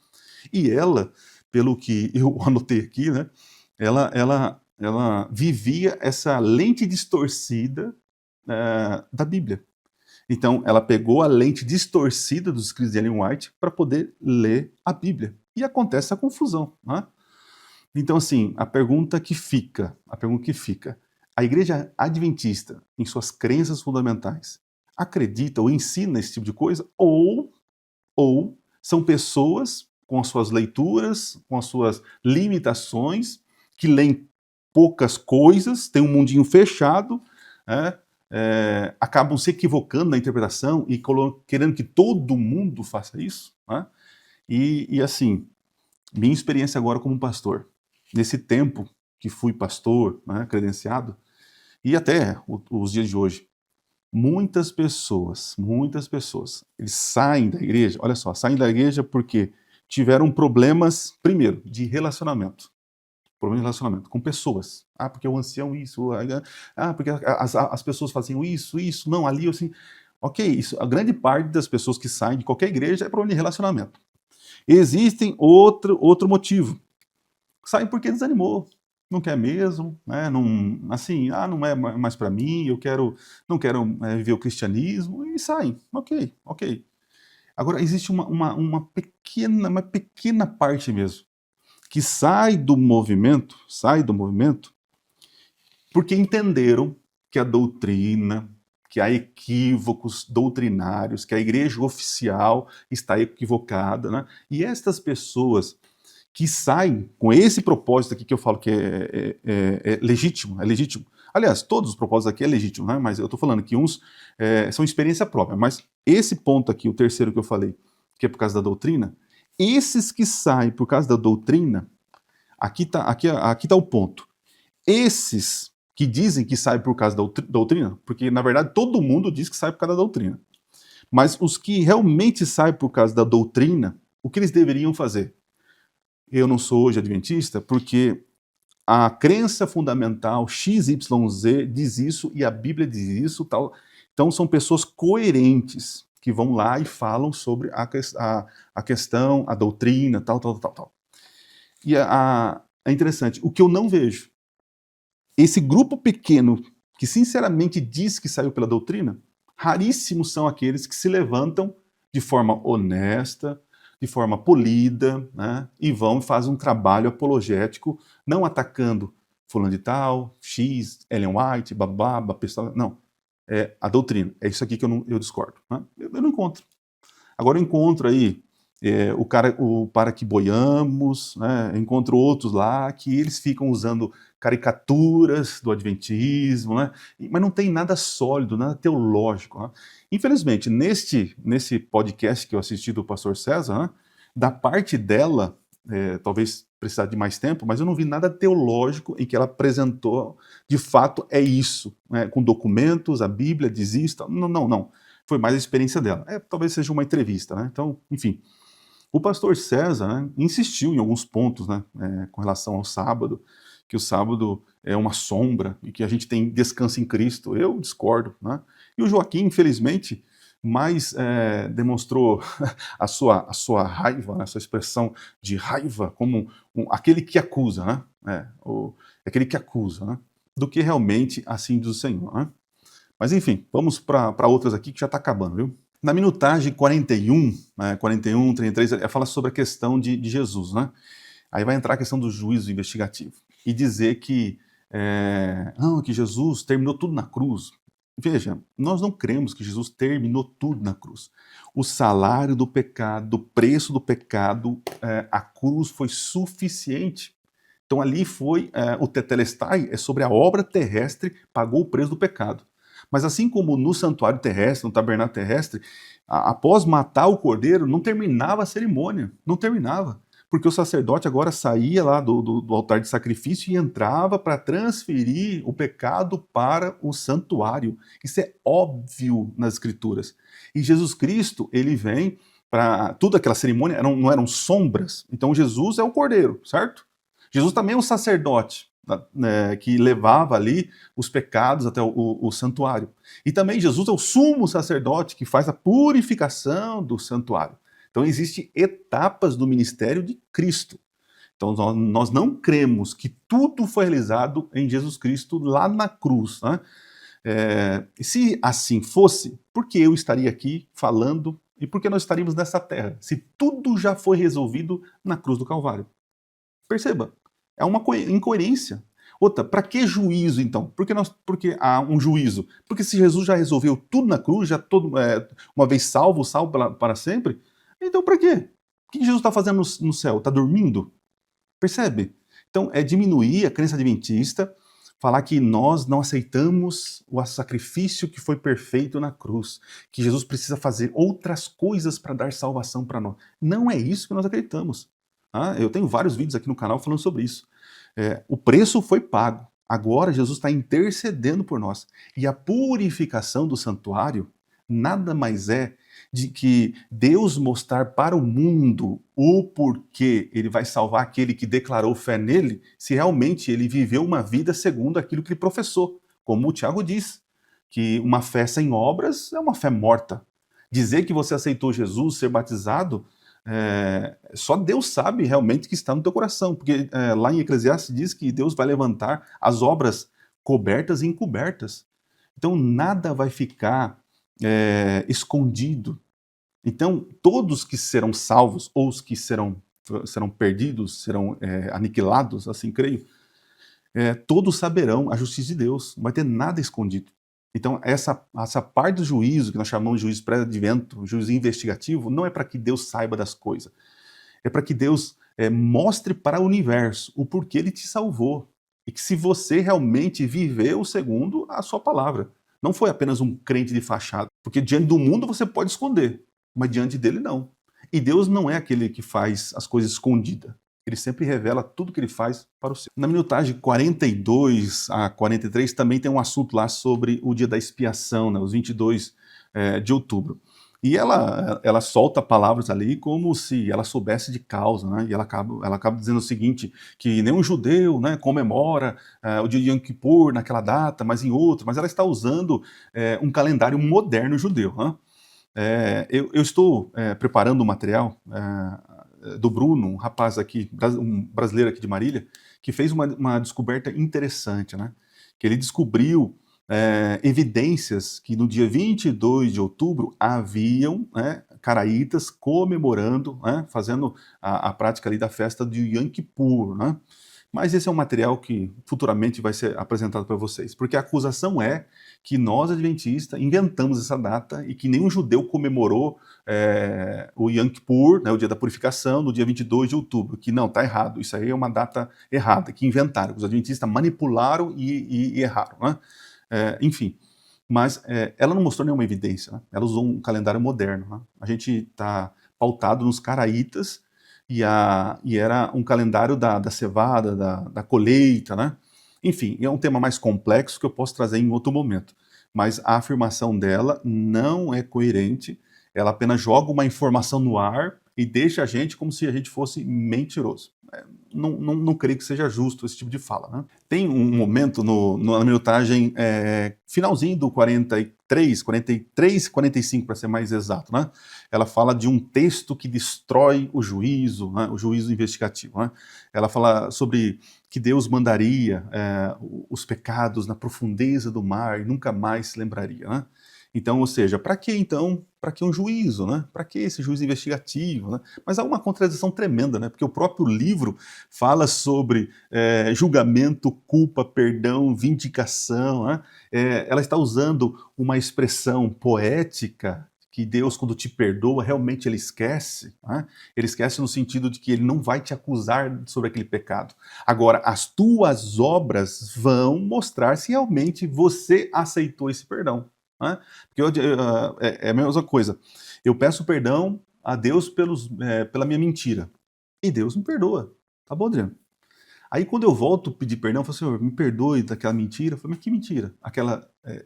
E ela, pelo que eu anotei aqui, né, ela vivia essa lente distorcida da Bíblia. Então, ela pegou a lente distorcida dos escritos de Ellen White para poder ler a Bíblia. E acontece a confusão, né? Então, assim, a pergunta que fica, a igreja adventista, em suas crenças fundamentais, acredita ou ensina esse tipo de coisa? Ou são pessoas com as suas leituras, com as suas limitações, que leem poucas coisas, têm um mundinho fechado, né? Acabam se equivocando na interpretação e querendo que todo mundo faça isso, né? E assim, minha experiência agora como pastor, nesse tempo que fui pastor, né, credenciado, e até os dias de hoje, muitas pessoas, eles saem da igreja, olha só, saem da igreja porque tiveram problemas, primeiro, de relacionamento. Problema de relacionamento com pessoas. Porque o ancião isso, porque as pessoas faziam isso, não, ali, assim. Ok, isso, a grande parte das pessoas que saem de qualquer igreja é problema de relacionamento. Existem outro motivo. Saem porque desanimou, não quer mesmo, né? Não, assim, não é mais para mim, não quero viver o cristianismo, e saem. Ok. Agora, existe uma pequena parte mesmo, que sai do movimento, porque entenderam que a doutrina, que há equívocos doutrinários, que a igreja oficial está equivocada, né? E estas pessoas que saem com esse propósito aqui que eu falo que é legítimo, Aliás, todos os propósitos aqui é legítimo, né? Mas eu estou falando que uns são experiência própria, mas esse ponto aqui, o terceiro que eu falei, que é por causa da doutrina, esses que saem por causa da doutrina, aqui tá o ponto. Esses que dizem que saem por causa da doutrina, porque na verdade todo mundo diz que sai por causa da doutrina, mas os que realmente saem por causa da doutrina, o que eles deveriam fazer? Eu não sou hoje adventista porque a crença fundamental XYZ diz isso e a Bíblia diz isso, tal. Então são pessoas coerentes que vão lá e falam sobre a questão, a doutrina, tal. E é interessante, o que eu não vejo, esse grupo pequeno que sinceramente diz que saiu pela doutrina, raríssimos são aqueles que se levantam de forma honesta, de forma polida, né, e vão e fazem um trabalho apologético, não atacando fulano de tal, X, Ellen White, babá, pessoal, não. É a doutrina. É isso aqui que eu discordo. Né? Eu não encontro. Agora eu encontro aí o Para Que Boiamos, né, encontro outros lá que eles ficam usando caricaturas do adventismo, né, mas não tem nada sólido, nada teológico, né. Infelizmente, nesse podcast que eu assisti do pastor César, né, da parte dela, talvez precisar de mais tempo, mas eu não vi nada teológico em que ela apresentou, de fato, é isso, né, com documentos, a Bíblia diz isso, não, não, não. Foi mais a experiência dela. Talvez seja uma entrevista, né? Então, enfim. O pastor César, né, insistiu em alguns pontos, né, com relação ao sábado, que o sábado é uma sombra e que a gente tem descanso em Cristo. Eu discordo, né? E o Joaquim, infelizmente, mais demonstrou a sua raiva, né, a sua expressão de raiva, como aquele que acusa, né? Aquele que acusa, né? Do que realmente assim diz o Senhor, né? Mas enfim, vamos para outras aqui que já está acabando, viu? Na minutagem 41, 41, 33, fala sobre a questão de Jesus, né? Aí vai entrar a questão do juízo investigativo e dizer que, não, que Jesus terminou tudo na cruz. Veja, nós não cremos que Jesus terminou tudo na cruz. O salário do pecado, o preço do pecado, a cruz foi suficiente. Então ali foi o tetelestai, é sobre a obra terrestre, pagou o preço do pecado. Mas assim como no santuário terrestre, no tabernáculo terrestre, após matar o cordeiro, não terminava a cerimônia, não terminava. Porque o sacerdote agora saía lá do altar de sacrifício e entrava para transferir o pecado para o santuário. Isso é óbvio nas Escrituras. E Jesus Cristo, ele vem para... Tudo aquela cerimônia não eram sombras. Então Jesus é o cordeiro, certo? Jesus também é um sacerdote, né, que levava ali os pecados até o santuário. E também Jesus é o sumo sacerdote que faz a purificação do santuário. Então existem etapas do ministério de Cristo. Então nós não cremos que tudo foi realizado em Jesus Cristo lá na cruz, né? Se assim fosse, por que eu estaria aqui falando e por que nós estaríamos nessa terra? Se tudo já foi resolvido na cruz do Calvário. Perceba, é uma incoerência. Outra, para que juízo então? Porque há um juízo? Porque se Jesus já resolveu tudo na cruz, já uma vez salvo para sempre, então para quê? O que Jesus está fazendo no céu? Está dormindo? Percebe? Então é diminuir a crença adventista, falar que nós não aceitamos o sacrifício que foi perfeito na cruz, que Jesus precisa fazer outras coisas para dar salvação para nós. Não é isso que nós acreditamos. Eu tenho vários vídeos aqui no canal falando sobre isso. O preço foi pago. Agora Jesus está intercedendo por nós. E a purificação do santuário nada mais é de que Deus mostrar para o mundo o porquê ele vai salvar aquele que declarou fé nele, se realmente ele viveu uma vida segundo aquilo que ele professou. Como o Tiago diz, que uma fé sem obras é uma fé morta. Dizer que você aceitou Jesus, ser batizado, só Deus sabe realmente o que está no teu coração, porque lá em Eclesiastes diz que Deus vai levantar as obras cobertas e encobertas. Então nada vai ficar escondido. Então todos que serão salvos ou os que serão perdidos, serão aniquilados, assim creio, todos saberão a justiça de Deus, não vai ter nada escondido. Então, essa parte do juízo, que nós chamamos de juízo pré-advento, juízo investigativo, não é para que Deus saiba das coisas. É para que Deus mostre para o universo o porquê ele te salvou. E que se você realmente viveu segundo a sua palavra. Não foi apenas um crente de fachada. Porque diante do mundo você pode esconder, mas diante dele não. E Deus não é aquele que faz as coisas escondidas. Ele sempre revela tudo que ele faz para o seu. Na minutagem 42 a 43 também tem um assunto lá sobre o dia da expiação, né, os 22 de outubro. E ela solta palavras ali como se ela soubesse de causa, né? E ela acaba dizendo o seguinte, que nenhum judeu, né, comemora o dia de Yom Kippur naquela data, mas em outro, mas ela está usando um calendário moderno judeu. Né? Eu estou preparando um material do Bruno, um rapaz aqui, um brasileiro aqui de Marília, que fez uma descoberta interessante, né? Que ele descobriu evidências que no dia 22 de outubro haviam caraítas comemorando, fazendo a prática ali da festa de Yom Kippur, né? Mas esse é um material que futuramente vai ser apresentado para vocês, porque a acusação é que nós, adventistas, inventamos essa data e que nenhum judeu comemorou o Yom Kippur, né, o dia da purificação, no dia 22 de outubro, que não, está errado, isso aí é uma data errada, que inventaram, os adventistas manipularam e erraram, né? Enfim, mas ela não mostrou nenhuma evidência, né? Ela usou um calendário moderno, né? A gente está pautado nos caraítas, e era um calendário da cevada, da colheita, né? Enfim, é um tema mais complexo que eu posso trazer em outro momento. Mas a afirmação dela não é coerente, ela apenas joga uma informação no ar e deixa a gente como se a gente fosse mentiroso. Não creio que seja justo esse tipo de fala, né? Tem um momento na minutagem finalzinho do 43, 45 para ser mais exato, né? Ela fala de um texto que destrói o juízo, né? O juízo investigativo, né? Ela fala sobre que Deus mandaria os pecados na profundeza do mar e nunca mais se lembraria, né? Então, ou seja, para que então? Para que um juízo, né? Para que esse juízo investigativo, né? Mas há uma contradição tremenda, né? Porque o próprio livro fala sobre julgamento, culpa, perdão, vindicação, né? Ela está usando uma expressão poética que Deus, quando te perdoa, realmente ele esquece, né? Ele esquece no sentido de que ele não vai te acusar sobre aquele pecado. Agora, as tuas obras vão mostrar se realmente você aceitou esse perdão, né? Porque é a mesma coisa. Eu peço perdão a Deus pela minha mentira. E Deus me perdoa. Tá bom, Adriano? Aí quando eu volto a pedir perdão, eu falo, Senhor, me perdoe daquela mentira. Eu falo, mas que mentira?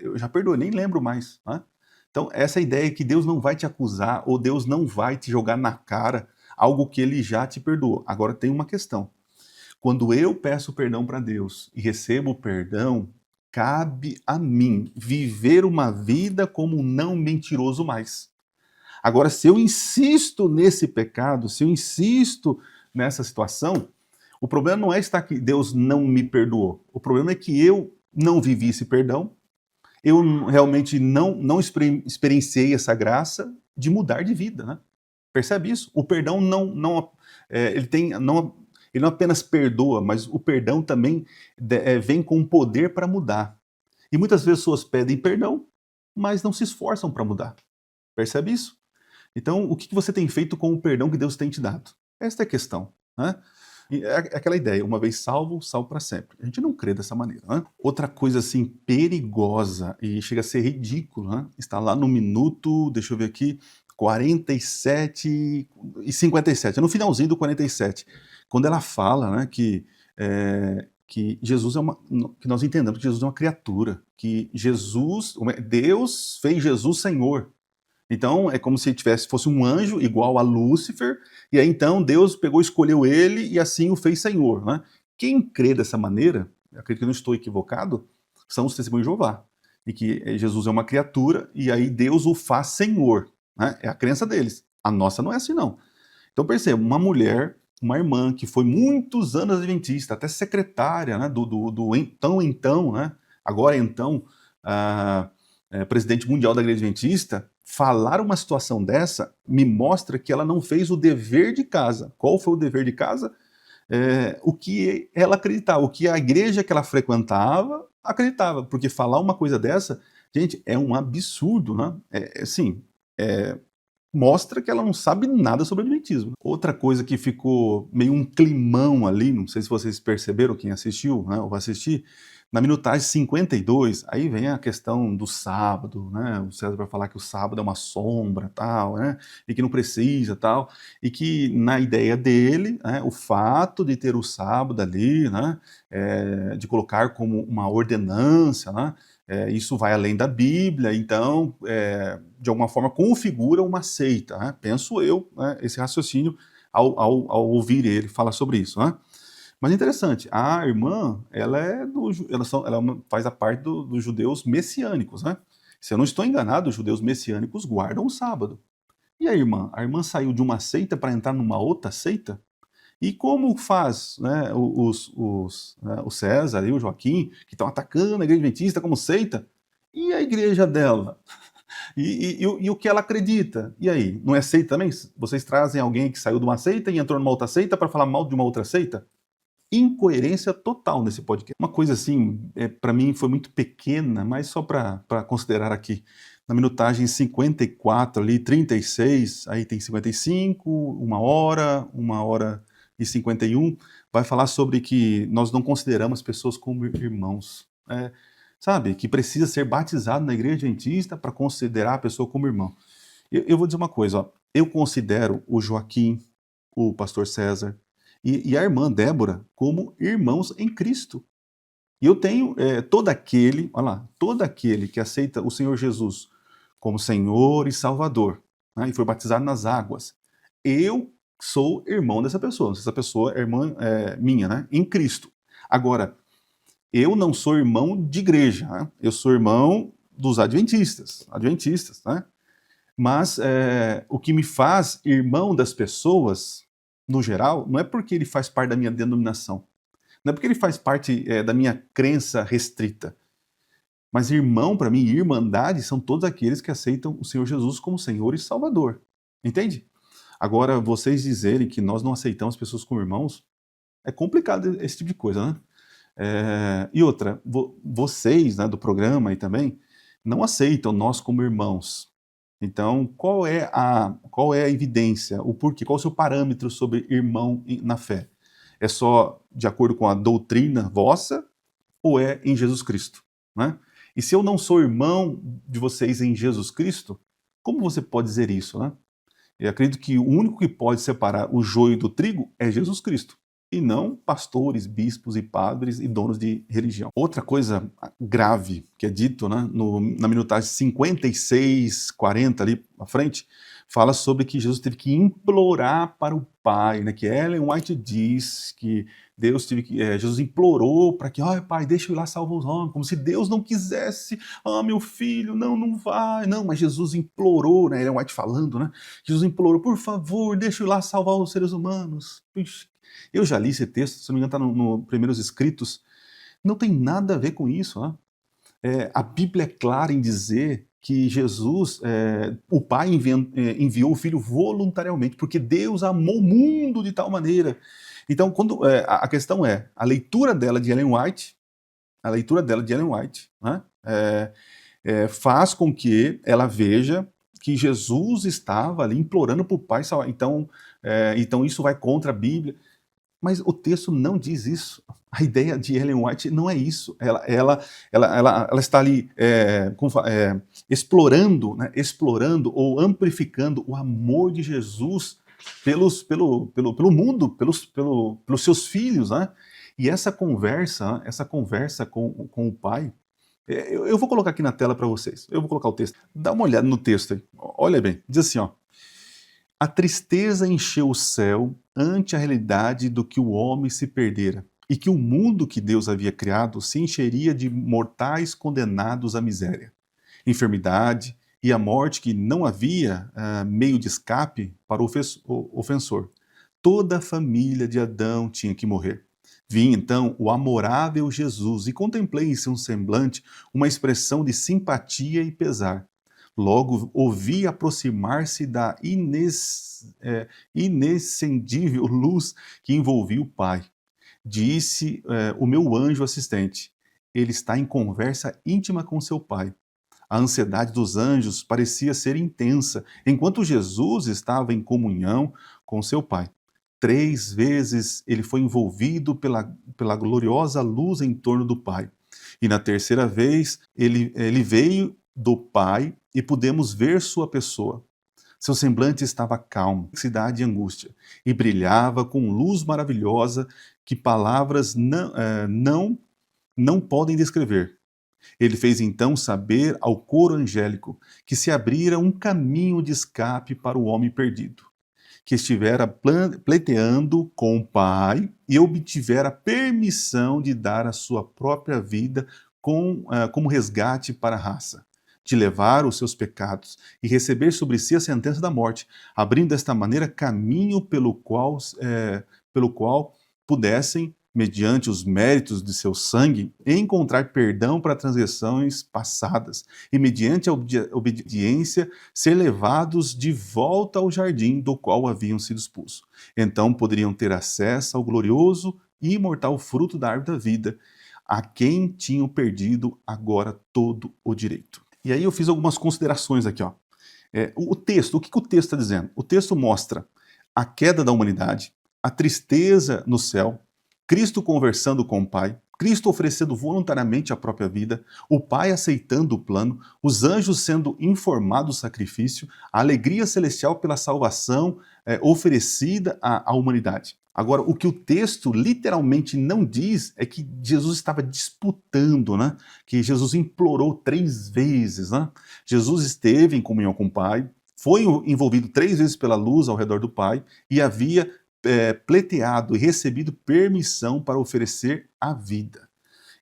Eu já perdoei, nem lembro mais. Né? Então, essa ideia que Deus não vai te acusar ou Deus não vai te jogar na cara algo que ele já te perdoou. Agora tem uma questão. Quando eu peço perdão para Deus e recebo perdão, cabe a mim viver uma vida como um não mentiroso mais. Agora, se eu insisto nesse pecado, se eu insisto nessa situação, o problema não é estar que Deus não me perdoou. O problema é que eu não vivi esse perdão, eu realmente não experienciei essa graça de mudar de vida, né? Percebe isso? O perdão ele não apenas perdoa, mas o perdão também vem com poder para mudar. E muitas pessoas pedem perdão, mas não se esforçam para mudar. Percebe isso? Então, o que você tem feito com o perdão que Deus tem te dado? Esta é a questão, né? E é aquela ideia, uma vez salvo, salvo para sempre. A gente não crê dessa maneira, né? Outra coisa, assim, perigosa e chega a ser ridículo, né? Está lá no minuto, deixa eu ver aqui, 47 e 57, é no finalzinho do 47, quando ela fala, né, que Jesus que nós entendemos que Jesus é uma criatura, que Deus fez Jesus Senhor. Então, é como se fosse um anjo igual a Lúcifer, e aí então Deus pegou, escolheu ele e assim o fez Senhor, né? Quem crê dessa maneira, eu acredito que eu não estou equivocado, são os testemunhos de Jeová, e que Jesus é uma criatura e aí Deus o faz Senhor, né? É a crença deles. A nossa não é assim, não. Então perceba, uma mulher, uma irmã que foi muitos anos adventista, até secretária, né, do então, né, agora então, presidente mundial da Igreja Adventista, falar uma situação dessa me mostra que ela não fez o dever de casa. Qual foi o dever de casa? O que ela acreditava, o que a igreja que ela frequentava acreditava, porque falar uma coisa dessa, gente, é um absurdo, né? Assim, mostra que ela não sabe nada sobre adventismo. Outra coisa que ficou meio um climão ali, não sei se vocês perceberam, quem assistiu, né, ou vai assistir, na minutagem 52, aí vem a questão do sábado, né, o César vai falar que o sábado é uma sombra, tal, né, e que não precisa, tal, e que na ideia dele, né, o fato de ter o sábado ali, né, de colocar como uma ordenância, né, isso vai além da Bíblia, então, de alguma forma, configura uma seita, né? Penso eu, né, esse raciocínio, ao ouvir ele falar sobre isso, né? Mas é interessante, a irmã, ela faz a parte dos judeus messiânicos, né? Se eu não estou enganado, os judeus messiânicos guardam o sábado. E a irmã? A irmã saiu de uma seita para entrar numa outra seita? E como faz, né, o César e o Joaquim, que estão atacando a igreja adventista como seita, e a igreja dela? E o que ela acredita? E aí, não é seita também? Vocês trazem alguém que saiu de uma seita e entrou numa outra seita para falar mal de uma outra seita? incoerência total nesse podcast. Uma coisa assim, para mim foi muito pequena, mas só para considerar aqui. Na minutagem 54 ali, 36, aí tem 55, 1 hora e 51, vai falar sobre que nós não consideramos pessoas como irmãos. Sabe, que precisa ser batizado na igreja adventista para considerar a pessoa como irmão. Eu vou dizer uma coisa, ó, eu considero o Joaquim, o pastor César e a irmã Débora como irmãos em Cristo. E eu tenho olha lá, todo aquele que aceita o Senhor Jesus como Senhor e Salvador, né, e foi batizado nas águas, eu sou irmão dessa pessoa. Essa pessoa é irmã minha, né, em Cristo. Agora, eu não sou irmão de igreja, né? Eu sou irmão dos adventistas, né? Mas o que me faz irmão das pessoas, no geral, não é porque ele faz parte da minha denominação, não é porque ele faz parte da minha crença restrita, mas irmão, para mim, irmandade, são todos aqueles que aceitam o Senhor Jesus como Senhor e Salvador. Entende? Agora, vocês dizerem que nós não aceitamos pessoas como irmãos, é complicado esse tipo de coisa, né? E outra, vocês, né, do programa e também, não aceitam nós como irmãos. Então, qual é a evidência, o porquê, qual é o seu parâmetro sobre irmão na fé? É só de acordo com a doutrina vossa ou é em Jesus Cristo, né? E se eu não sou irmão de vocês em Jesus Cristo, como você pode dizer isso, né? Eu acredito que o único que pode separar o joio do trigo é Jesus Cristo, e não pastores, bispos e padres e donos de religião. Outra coisa grave que é dito, né, na minutagem 56, 40 ali à frente, fala sobre que Jesus teve que implorar para o Pai, né, que Ellen White diz que Jesus implorou para que, Pai, deixa eu ir lá salvar os homens, como se Deus não quisesse, meu filho, não vai, não, mas Jesus implorou, né, Ellen White falando, né, Jesus implorou, por favor, deixa eu ir lá salvar os seres humanos. Puxa, eu já li esse texto, se não me engano está no Primeiros Escritos, não tem nada a ver com isso, né? A Bíblia é clara em dizer que Jesus, o Pai enviou o Filho voluntariamente, porque Deus amou o mundo de tal maneira. Então, a questão a leitura dela de Ellen White, né, faz com que ela veja que Jesus estava ali implorando para o Pai salvar. Então isso vai contra a Bíblia. Mas o texto não diz isso. A ideia de Ellen White não é isso. Ela está ali explorando, né, explorando ou amplificando o amor de Jesus pelo mundo, pelos seus filhos, né? E essa conversa com o Pai, eu vou colocar aqui na tela para vocês. Eu vou colocar o texto. Dá uma olhada no texto aí. Olha bem, diz assim, ó. A tristeza encheu o céu ante a realidade do que o homem se perdera, e que o mundo que Deus havia criado se encheria de mortais condenados à miséria, enfermidade e a morte que não havia meio de escape para o ofensor. Toda a família de Adão tinha que morrer. Vi então o amorável Jesus e contemplei em seu semblante uma expressão de simpatia e pesar. Logo ouvi aproximar-se da inescendível luz que envolvia o Pai. Disse o meu anjo assistente, ele está em conversa íntima com seu Pai. A ansiedade dos anjos parecia ser intensa, enquanto Jesus estava em comunhão com seu Pai. 3 vezes ele foi envolvido pela gloriosa luz em torno do Pai. E na terceira vez ele veio do Pai e pudemos ver sua pessoa. Seu semblante estava calmo, ansiedade e angústia, e brilhava com luz maravilhosa que palavras não podem descrever. Ele fez então saber ao coro angélico que se abrira um caminho de escape para o homem perdido, que estivera pleiteando com o Pai e obtivera permissão de dar a sua própria vida como resgate para a raça, de levar os seus pecados e receber sobre si a sentença da morte, abrindo desta maneira caminho pelo qual pudessem, mediante os méritos de seu sangue, encontrar perdão para transgressões passadas e, mediante a obediência, ser levados de volta ao jardim do qual haviam sido expulsos. Então poderiam ter acesso ao glorioso imortal fruto da árvore da vida, a quem tinham perdido agora todo o direito. E aí eu fiz algumas considerações aqui, ó. O texto, o que o texto está dizendo? O texto mostra a queda da humanidade, a tristeza no céu, Cristo conversando com o Pai, Cristo oferecendo voluntariamente a própria vida, o Pai aceitando o plano, os anjos sendo informados do sacrifício, a alegria celestial pela salvação oferecida à humanidade. Agora, o que o texto literalmente não diz é que Jesus estava disputando, né? Que Jesus implorou 3 vezes, né? Jesus esteve em comunhão com o Pai, foi envolvido 3 vezes pela luz ao redor do Pai e havia pleiteado e recebido permissão para oferecer a vida.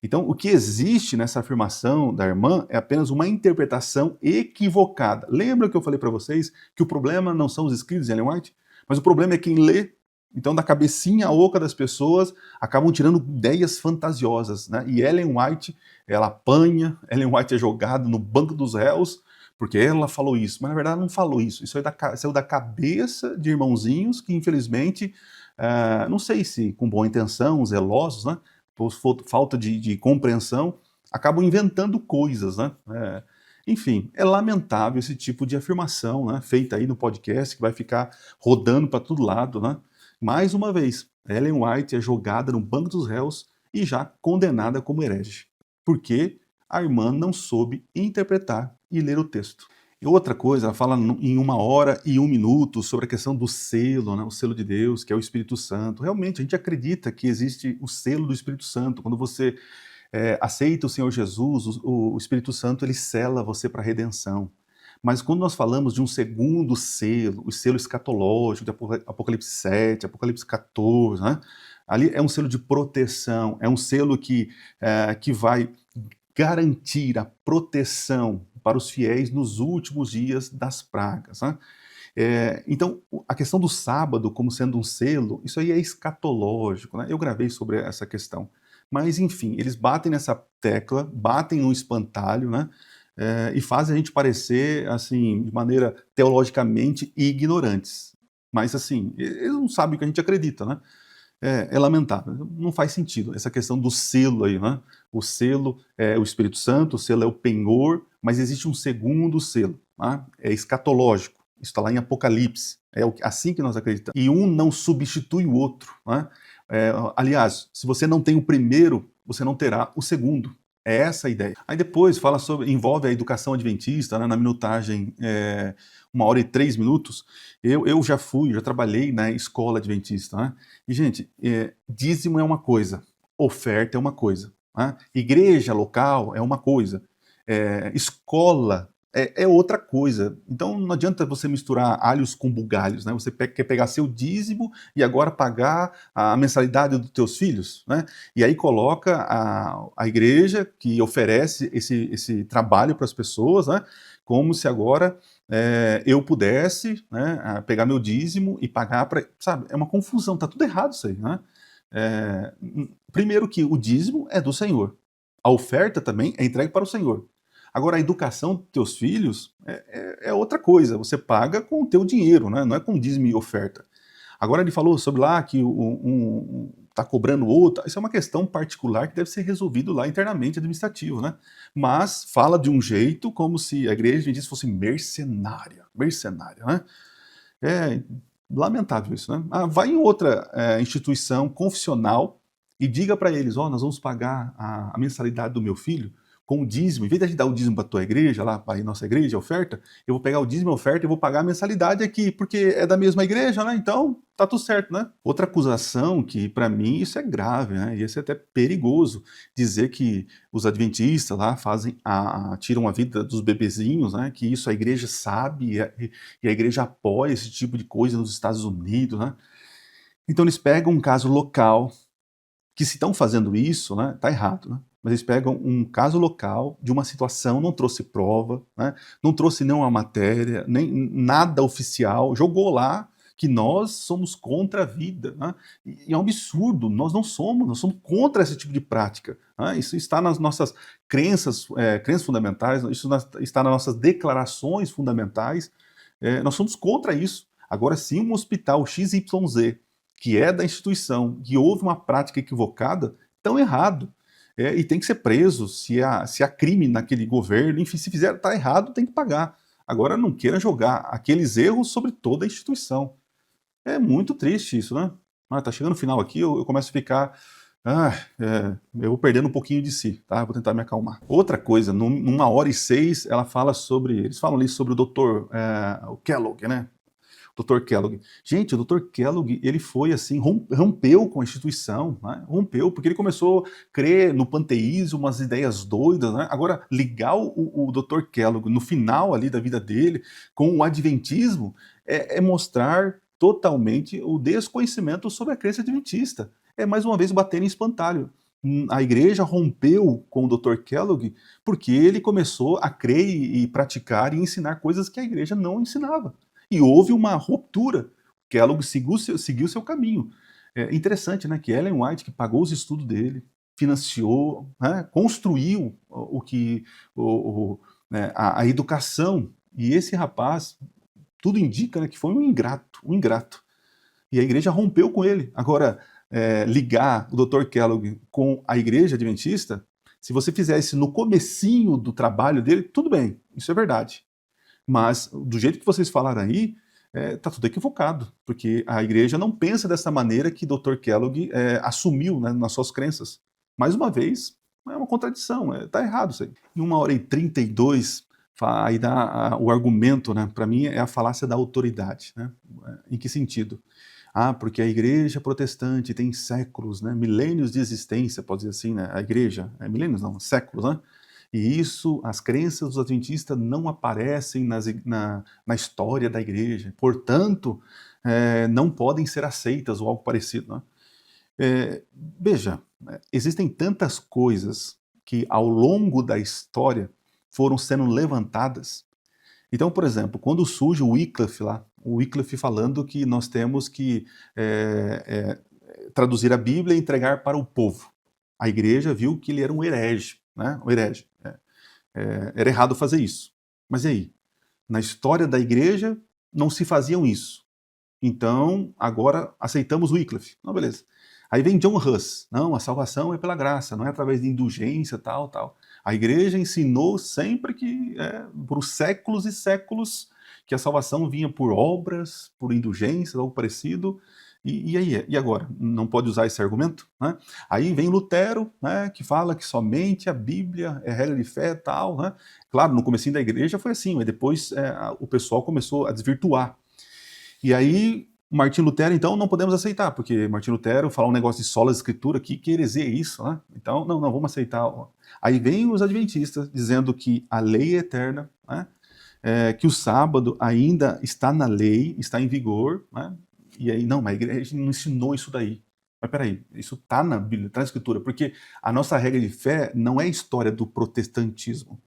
Então, o que existe nessa afirmação da irmã é apenas uma interpretação equivocada. Lembra que eu falei para vocês que o problema não são os escritos de Ellen White, mas o problema é quem lê. Então, da cabecinha oca das pessoas, acabam tirando ideias fantasiosas, né? E Ellen White, ela apanha, Ellen White é jogada no banco dos réus, porque ela falou isso, mas na verdade ela não falou isso. Isso saiu da cabeça de irmãozinhos que, infelizmente, não sei se com boa intenção, zelosos, né? Por falta de compreensão, acabam inventando coisas, né? Enfim, é lamentável esse tipo de afirmação, né? Feita aí no podcast, que vai ficar rodando para todo lado, né? Mais uma vez, Ellen White é jogada no banco dos réus e já condenada como herege, porque a irmã não soube interpretar e ler o texto. E outra coisa, ela fala em 1 hora e 1 minuto sobre a questão do selo, né? O selo de Deus, que é o Espírito Santo. Realmente, a gente acredita que existe o selo do Espírito Santo. Quando você aceita o Senhor Jesus, o Espírito Santo, ele sela você para a redenção. Mas quando nós falamos de um segundo selo, o selo escatológico de Apocalipse 7, Apocalipse 14, né? Ali é um selo de proteção, é um selo que vai garantir a proteção para os fiéis nos últimos dias das pragas, né? Então, a questão do sábado como sendo um selo, isso aí é escatológico, né? Eu gravei sobre essa questão. Mas, enfim, eles batem nessa tecla, batem no espantalho, né? E fazem a gente parecer, assim, de maneira teologicamente ignorantes. Mas, assim, eles não sabem o que a gente acredita, né? É lamentável, não faz sentido essa questão do selo aí, né? O selo é o Espírito Santo, o selo é o penhor, mas existe um segundo selo, né? É escatológico, isso está lá em Apocalipse, assim que nós acreditamos. E um não substitui o outro, né? Aliás, se você não tem o primeiro, você não terá o segundo. É essa a ideia. Aí depois fala envolve a educação adventista, né, na minutagem 1 hora e 3 minutos. Eu já trabalhei na escola adventista, né? E, gente, dízimo é uma coisa, oferta é uma coisa, né? Igreja local é uma coisa, escola é outra coisa. Então não adianta você misturar alhos com bugalhos, né? Você quer pegar seu dízimo e agora pagar a mensalidade dos teus filhos, né? E aí coloca a igreja que oferece esse trabalho para as pessoas, né? Como se agora eu pudesse, né, pegar meu dízimo e pagar para... Sabe, é uma confusão, tá tudo errado isso aí, né? Primeiro que o dízimo é do Senhor. A oferta também é entregue para o Senhor. Agora, a educação dos teus filhos é outra coisa. Você paga com o teu dinheiro, né? Não é com dízimo e oferta. Agora, ele falou sobre lá que um está cobrando outro. Isso é uma questão particular que deve ser resolvido lá internamente, administrativo, né? Mas fala de um jeito como se a igreja adventista fosse mercenária. Mercenária, né? É lamentável isso, né? Vai em outra instituição confissional e diga para eles, nós vamos pagar a mensalidade do meu filho com o dízimo. Em vez de a gente dar o dízimo para a tua igreja, lá para a nossa igreja, a oferta, eu vou pegar o dízimo e a oferta e vou pagar a mensalidade aqui, porque é da mesma igreja, né? Então, tá tudo certo, né? Outra acusação que, para mim, isso é grave, né? E isso é até perigoso, dizer que os adventistas lá tiram a vida dos bebezinhos, né? Que isso a igreja sabe e a igreja apoia esse tipo de coisa nos Estados Unidos, né? Então, eles pegam um caso local, que se estão fazendo isso, né? Tá errado, né? Mas eles pegam um caso local de uma situação, não trouxe prova, né? Não trouxe nenhuma matéria, nem nada oficial, jogou lá que nós somos contra a vida, né? E é um absurdo, nós somos contra esse tipo de prática, né? Isso está nas nossas crenças fundamentais, isso está nas nossas declarações fundamentais, nós somos contra isso. Agora, se um hospital XYZ que é da instituição, que houve uma prática equivocada, estão errado. E tem que ser preso, se há crime naquele governo, enfim, se fizer, está errado, tem que pagar. Agora, não queira jogar aqueles erros sobre toda a instituição. É muito triste isso, né? Tá chegando no final aqui, eu começo a ficar... eu vou perdendo um pouquinho de si, tá? Vou tentar me acalmar. Outra coisa, numa hora e 6, ela fala sobre... Eles falam ali sobre o doutor o Kellogg, né? Dr. Kellogg. Gente, o Dr. Kellogg, ele foi assim, rompeu com a instituição, né? Rompeu, porque ele começou a crer no panteísmo, umas ideias doidas, né? Agora, ligar o Dr. Kellogg no final ali da vida dele com o adventismo é mostrar totalmente o desconhecimento sobre a crença adventista. É mais uma vez bater em espantalho. A igreja rompeu com o Dr. Kellogg porque ele começou a crer e praticar e ensinar coisas que a igreja não ensinava. E houve uma ruptura. Kellogg seguiu seu caminho. É interessante, né, que Ellen White, que pagou os estudos dele, financiou, né, construiu a educação, e esse rapaz, tudo indica, né, que foi um ingrato. E a igreja rompeu com ele. Agora, ligar o Dr. Kellogg com a igreja adventista, se você fizesse no comecinho do trabalho dele, tudo bem, isso é verdade. Mas, do jeito que vocês falaram aí, está tudo equivocado, porque a igreja não pensa dessa maneira que Dr. Kellogg assumiu, né, nas suas crenças. Mais uma vez, é uma contradição, está errado isso aí. Em 1h32, aí dá o argumento, né, para mim é a falácia da autoridade. Né? Em que sentido? Porque a igreja protestante tem séculos, né, milênios de existência, pode dizer assim, né, a igreja, milênios não, séculos, né? E isso, as crenças dos adventistas não aparecem na história da igreja, portanto, não podem ser aceitas ou algo parecido. Né? Veja, existem tantas coisas que ao longo da história foram sendo levantadas. Então, por exemplo, quando surge o Wycliffe lá, o Wycliffe falando que nós temos que traduzir a Bíblia e entregar para o povo. A igreja viu que ele era um herege, né? Um herege. Era errado fazer isso. Mas e aí? Na história da igreja, não se faziam isso. Então, agora aceitamos Wycliffe. Não, beleza. Aí vem John Huss. Não, a salvação é pela graça, não é através de indulgência, tal. A igreja ensinou sempre que, por séculos e séculos, que a salvação vinha por obras, por indulgência, algo parecido. E aí? E agora? Não pode usar esse argumento? Né? Aí vem Lutero, né, que fala que somente a Bíblia é regra de fé e tal. Né? Claro, no comecinho da igreja foi assim, mas depois o pessoal começou a desvirtuar. E aí, Martim Lutero, então, não podemos aceitar, porque Martim Lutero fala um negócio de sola escritura, que heresia é isso, né? Então, não, vamos aceitar. Aí vem os adventistas dizendo que a lei é eterna, né? Que o sábado ainda está na lei, está em vigor, né? E aí, não, mas a igreja não ensinou isso daí. Mas peraí, isso está na Bíblia, está na Escritura, porque a nossa regra de fé não é a história do protestantismo.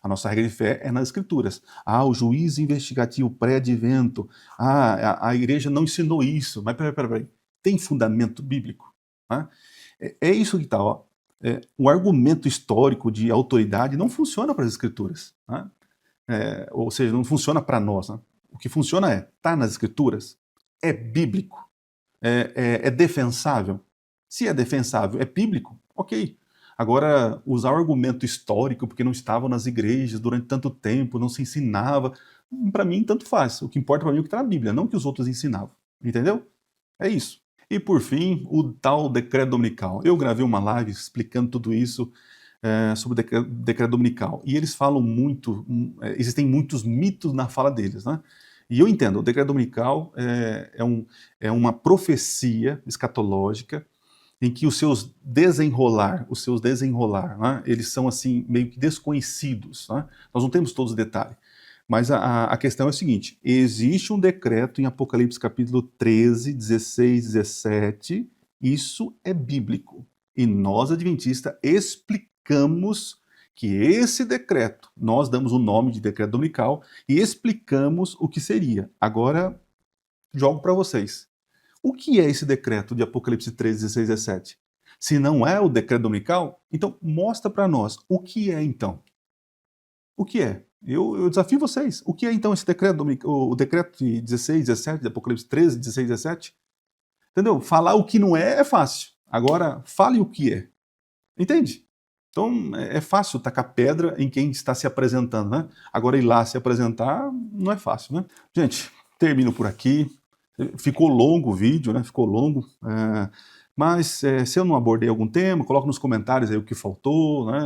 A nossa regra de fé é nas Escrituras. O juízo investigativo pré-advento. A igreja não ensinou isso. Mas peraí. Tem fundamento bíblico? Né? É isso que está. O argumento histórico de autoridade não funciona para as Escrituras. Né? Ou seja, não funciona para nós. Né? O que funciona está nas Escrituras, é bíblico, é defensável. Se é defensável, é bíblico, ok. Agora, usar o argumento histórico, porque não estavam nas igrejas durante tanto tempo, não se ensinava, para mim, tanto faz. O que importa para mim é o que está na Bíblia, não o que os outros ensinavam. Entendeu? É isso. E, por fim, o tal decreto dominical. Eu gravei uma live explicando tudo isso sobre o decreto dominical. E eles falam muito, existem muitos mitos na fala deles, né? E eu entendo, o decreto dominical é uma profecia escatológica em que os seus desenrolar, né, eles são assim meio que desconhecidos. Né? Nós não temos todos os detalhes. Mas a questão é a seguinte, existe um decreto em Apocalipse capítulo 13, 16, 17, isso é bíblico. E nós, adventistas, explicamos que esse decreto, nós damos o nome de decreto dominical e explicamos o que seria. Agora, jogo para vocês. O que é esse decreto de Apocalipse 13, 16 e 17? Se não é o decreto dominical, então mostra para nós o que é então. O que é? Eu desafio vocês. O que é então esse decreto dominical, o decreto de 16, 17, de Apocalipse 13, 16 e 17? Entendeu? Falar o que não é fácil. Agora, fale o que é. Entende? Então, é fácil tacar pedra em quem está se apresentando, né? Agora, ir lá se apresentar não é fácil, né? Gente, termino por aqui. Ficou longo o vídeo, né? Ficou longo. Mas se eu não abordei algum tema, coloca nos comentários aí o que faltou, né?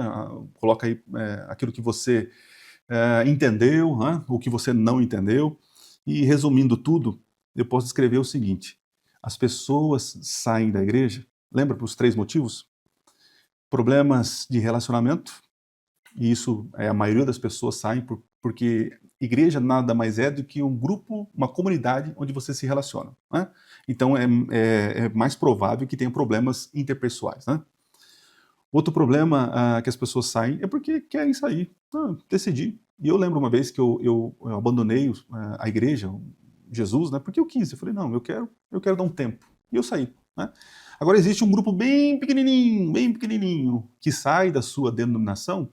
Coloca aí aquilo que você entendeu, né? O que você não entendeu. E resumindo tudo, eu posso escrever o seguinte: as pessoas saem da igreja, lembra para os 3 motivos? Problemas de relacionamento, e isso a maioria das pessoas saem porque igreja nada mais é do que um grupo, uma comunidade onde você se relaciona, né? Então é mais provável que tenha problemas interpessoais, né? Outro problema que as pessoas saem é porque querem sair, decidir. E eu lembro uma vez que eu abandonei a igreja, Jesus, né? Porque eu quis. Eu falei, não, eu quero dar um tempo. E eu saí, né? Agora existe um grupo bem pequenininho, que sai da sua denominação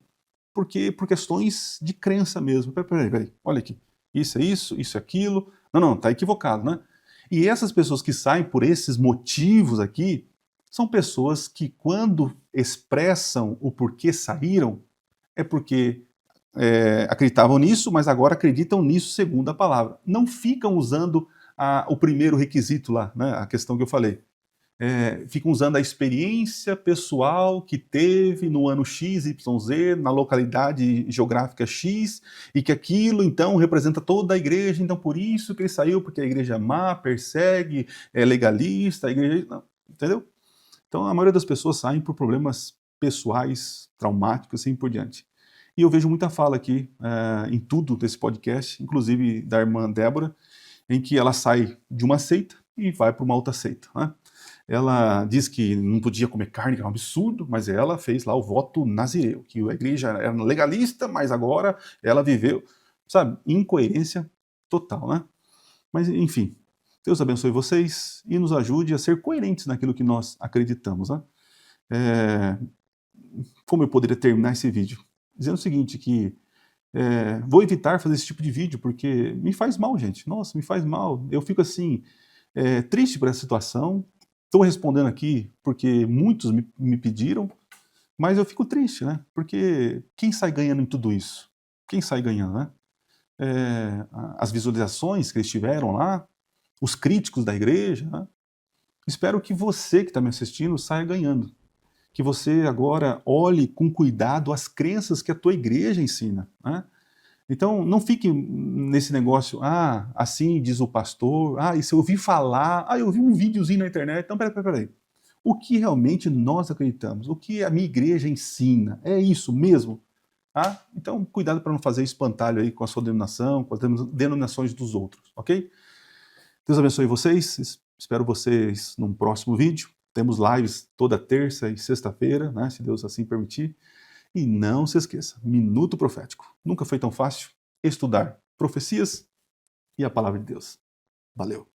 por questões de crença mesmo. Peraí, olha aqui. Isso é isso é aquilo. Não, tá equivocado, né? E essas pessoas que saem por esses motivos aqui, são pessoas que, quando expressam o porquê saíram, é porque acreditavam nisso, mas agora acreditam nisso segundo a palavra. Não ficam usando o primeiro requisito lá, né, a questão que eu falei. Ficam usando a experiência pessoal que teve no ano XYZ, na localidade geográfica X, e que aquilo, então, representa toda a igreja, então por isso que ele saiu, porque a igreja é má, persegue, é legalista, a igreja... Não, entendeu? Então, a maioria das pessoas saem por problemas pessoais, traumáticos, assim por diante. E eu vejo muita fala aqui em tudo desse podcast, inclusive da irmã Débora, em que ela sai de uma seita e vai para uma outra seita, né? Ela diz que não podia comer carne, que é um absurdo, mas ela fez lá o voto nazireu, que a igreja era legalista, mas agora ela viveu, sabe, incoerência total, né? Mas, enfim, Deus abençoe vocês e nos ajude a ser coerentes naquilo que nós acreditamos, né? Como eu poderia terminar esse vídeo? Dizendo o seguinte, que vou evitar fazer esse tipo de vídeo, porque me faz mal, gente. Nossa, me faz mal. Eu fico assim, triste por essa situação. Estou respondendo aqui porque muitos me pediram, mas eu fico triste, né? Porque quem sai ganhando em tudo isso? Quem sai ganhando, né? As visualizações que eles tiveram lá, os críticos da igreja, né? Espero que você que está me assistindo saia ganhando. Que você agora olhe com cuidado as crenças que a tua igreja ensina, né? Então, não fique nesse negócio, assim diz o pastor, isso eu ouvi falar, eu vi um videozinho na internet. Então, peraí. O que realmente nós acreditamos? O que a minha igreja ensina? É isso mesmo? Então, cuidado para não fazer espantalho aí com a sua denominação, com as denominações dos outros, ok? Deus abençoe vocês, espero vocês num próximo vídeo. Temos lives toda terça e sexta-feira, né, se Deus assim permitir. E não se esqueça, Minuto Profético. Nunca foi tão fácil estudar profecias e a palavra de Deus. Valeu!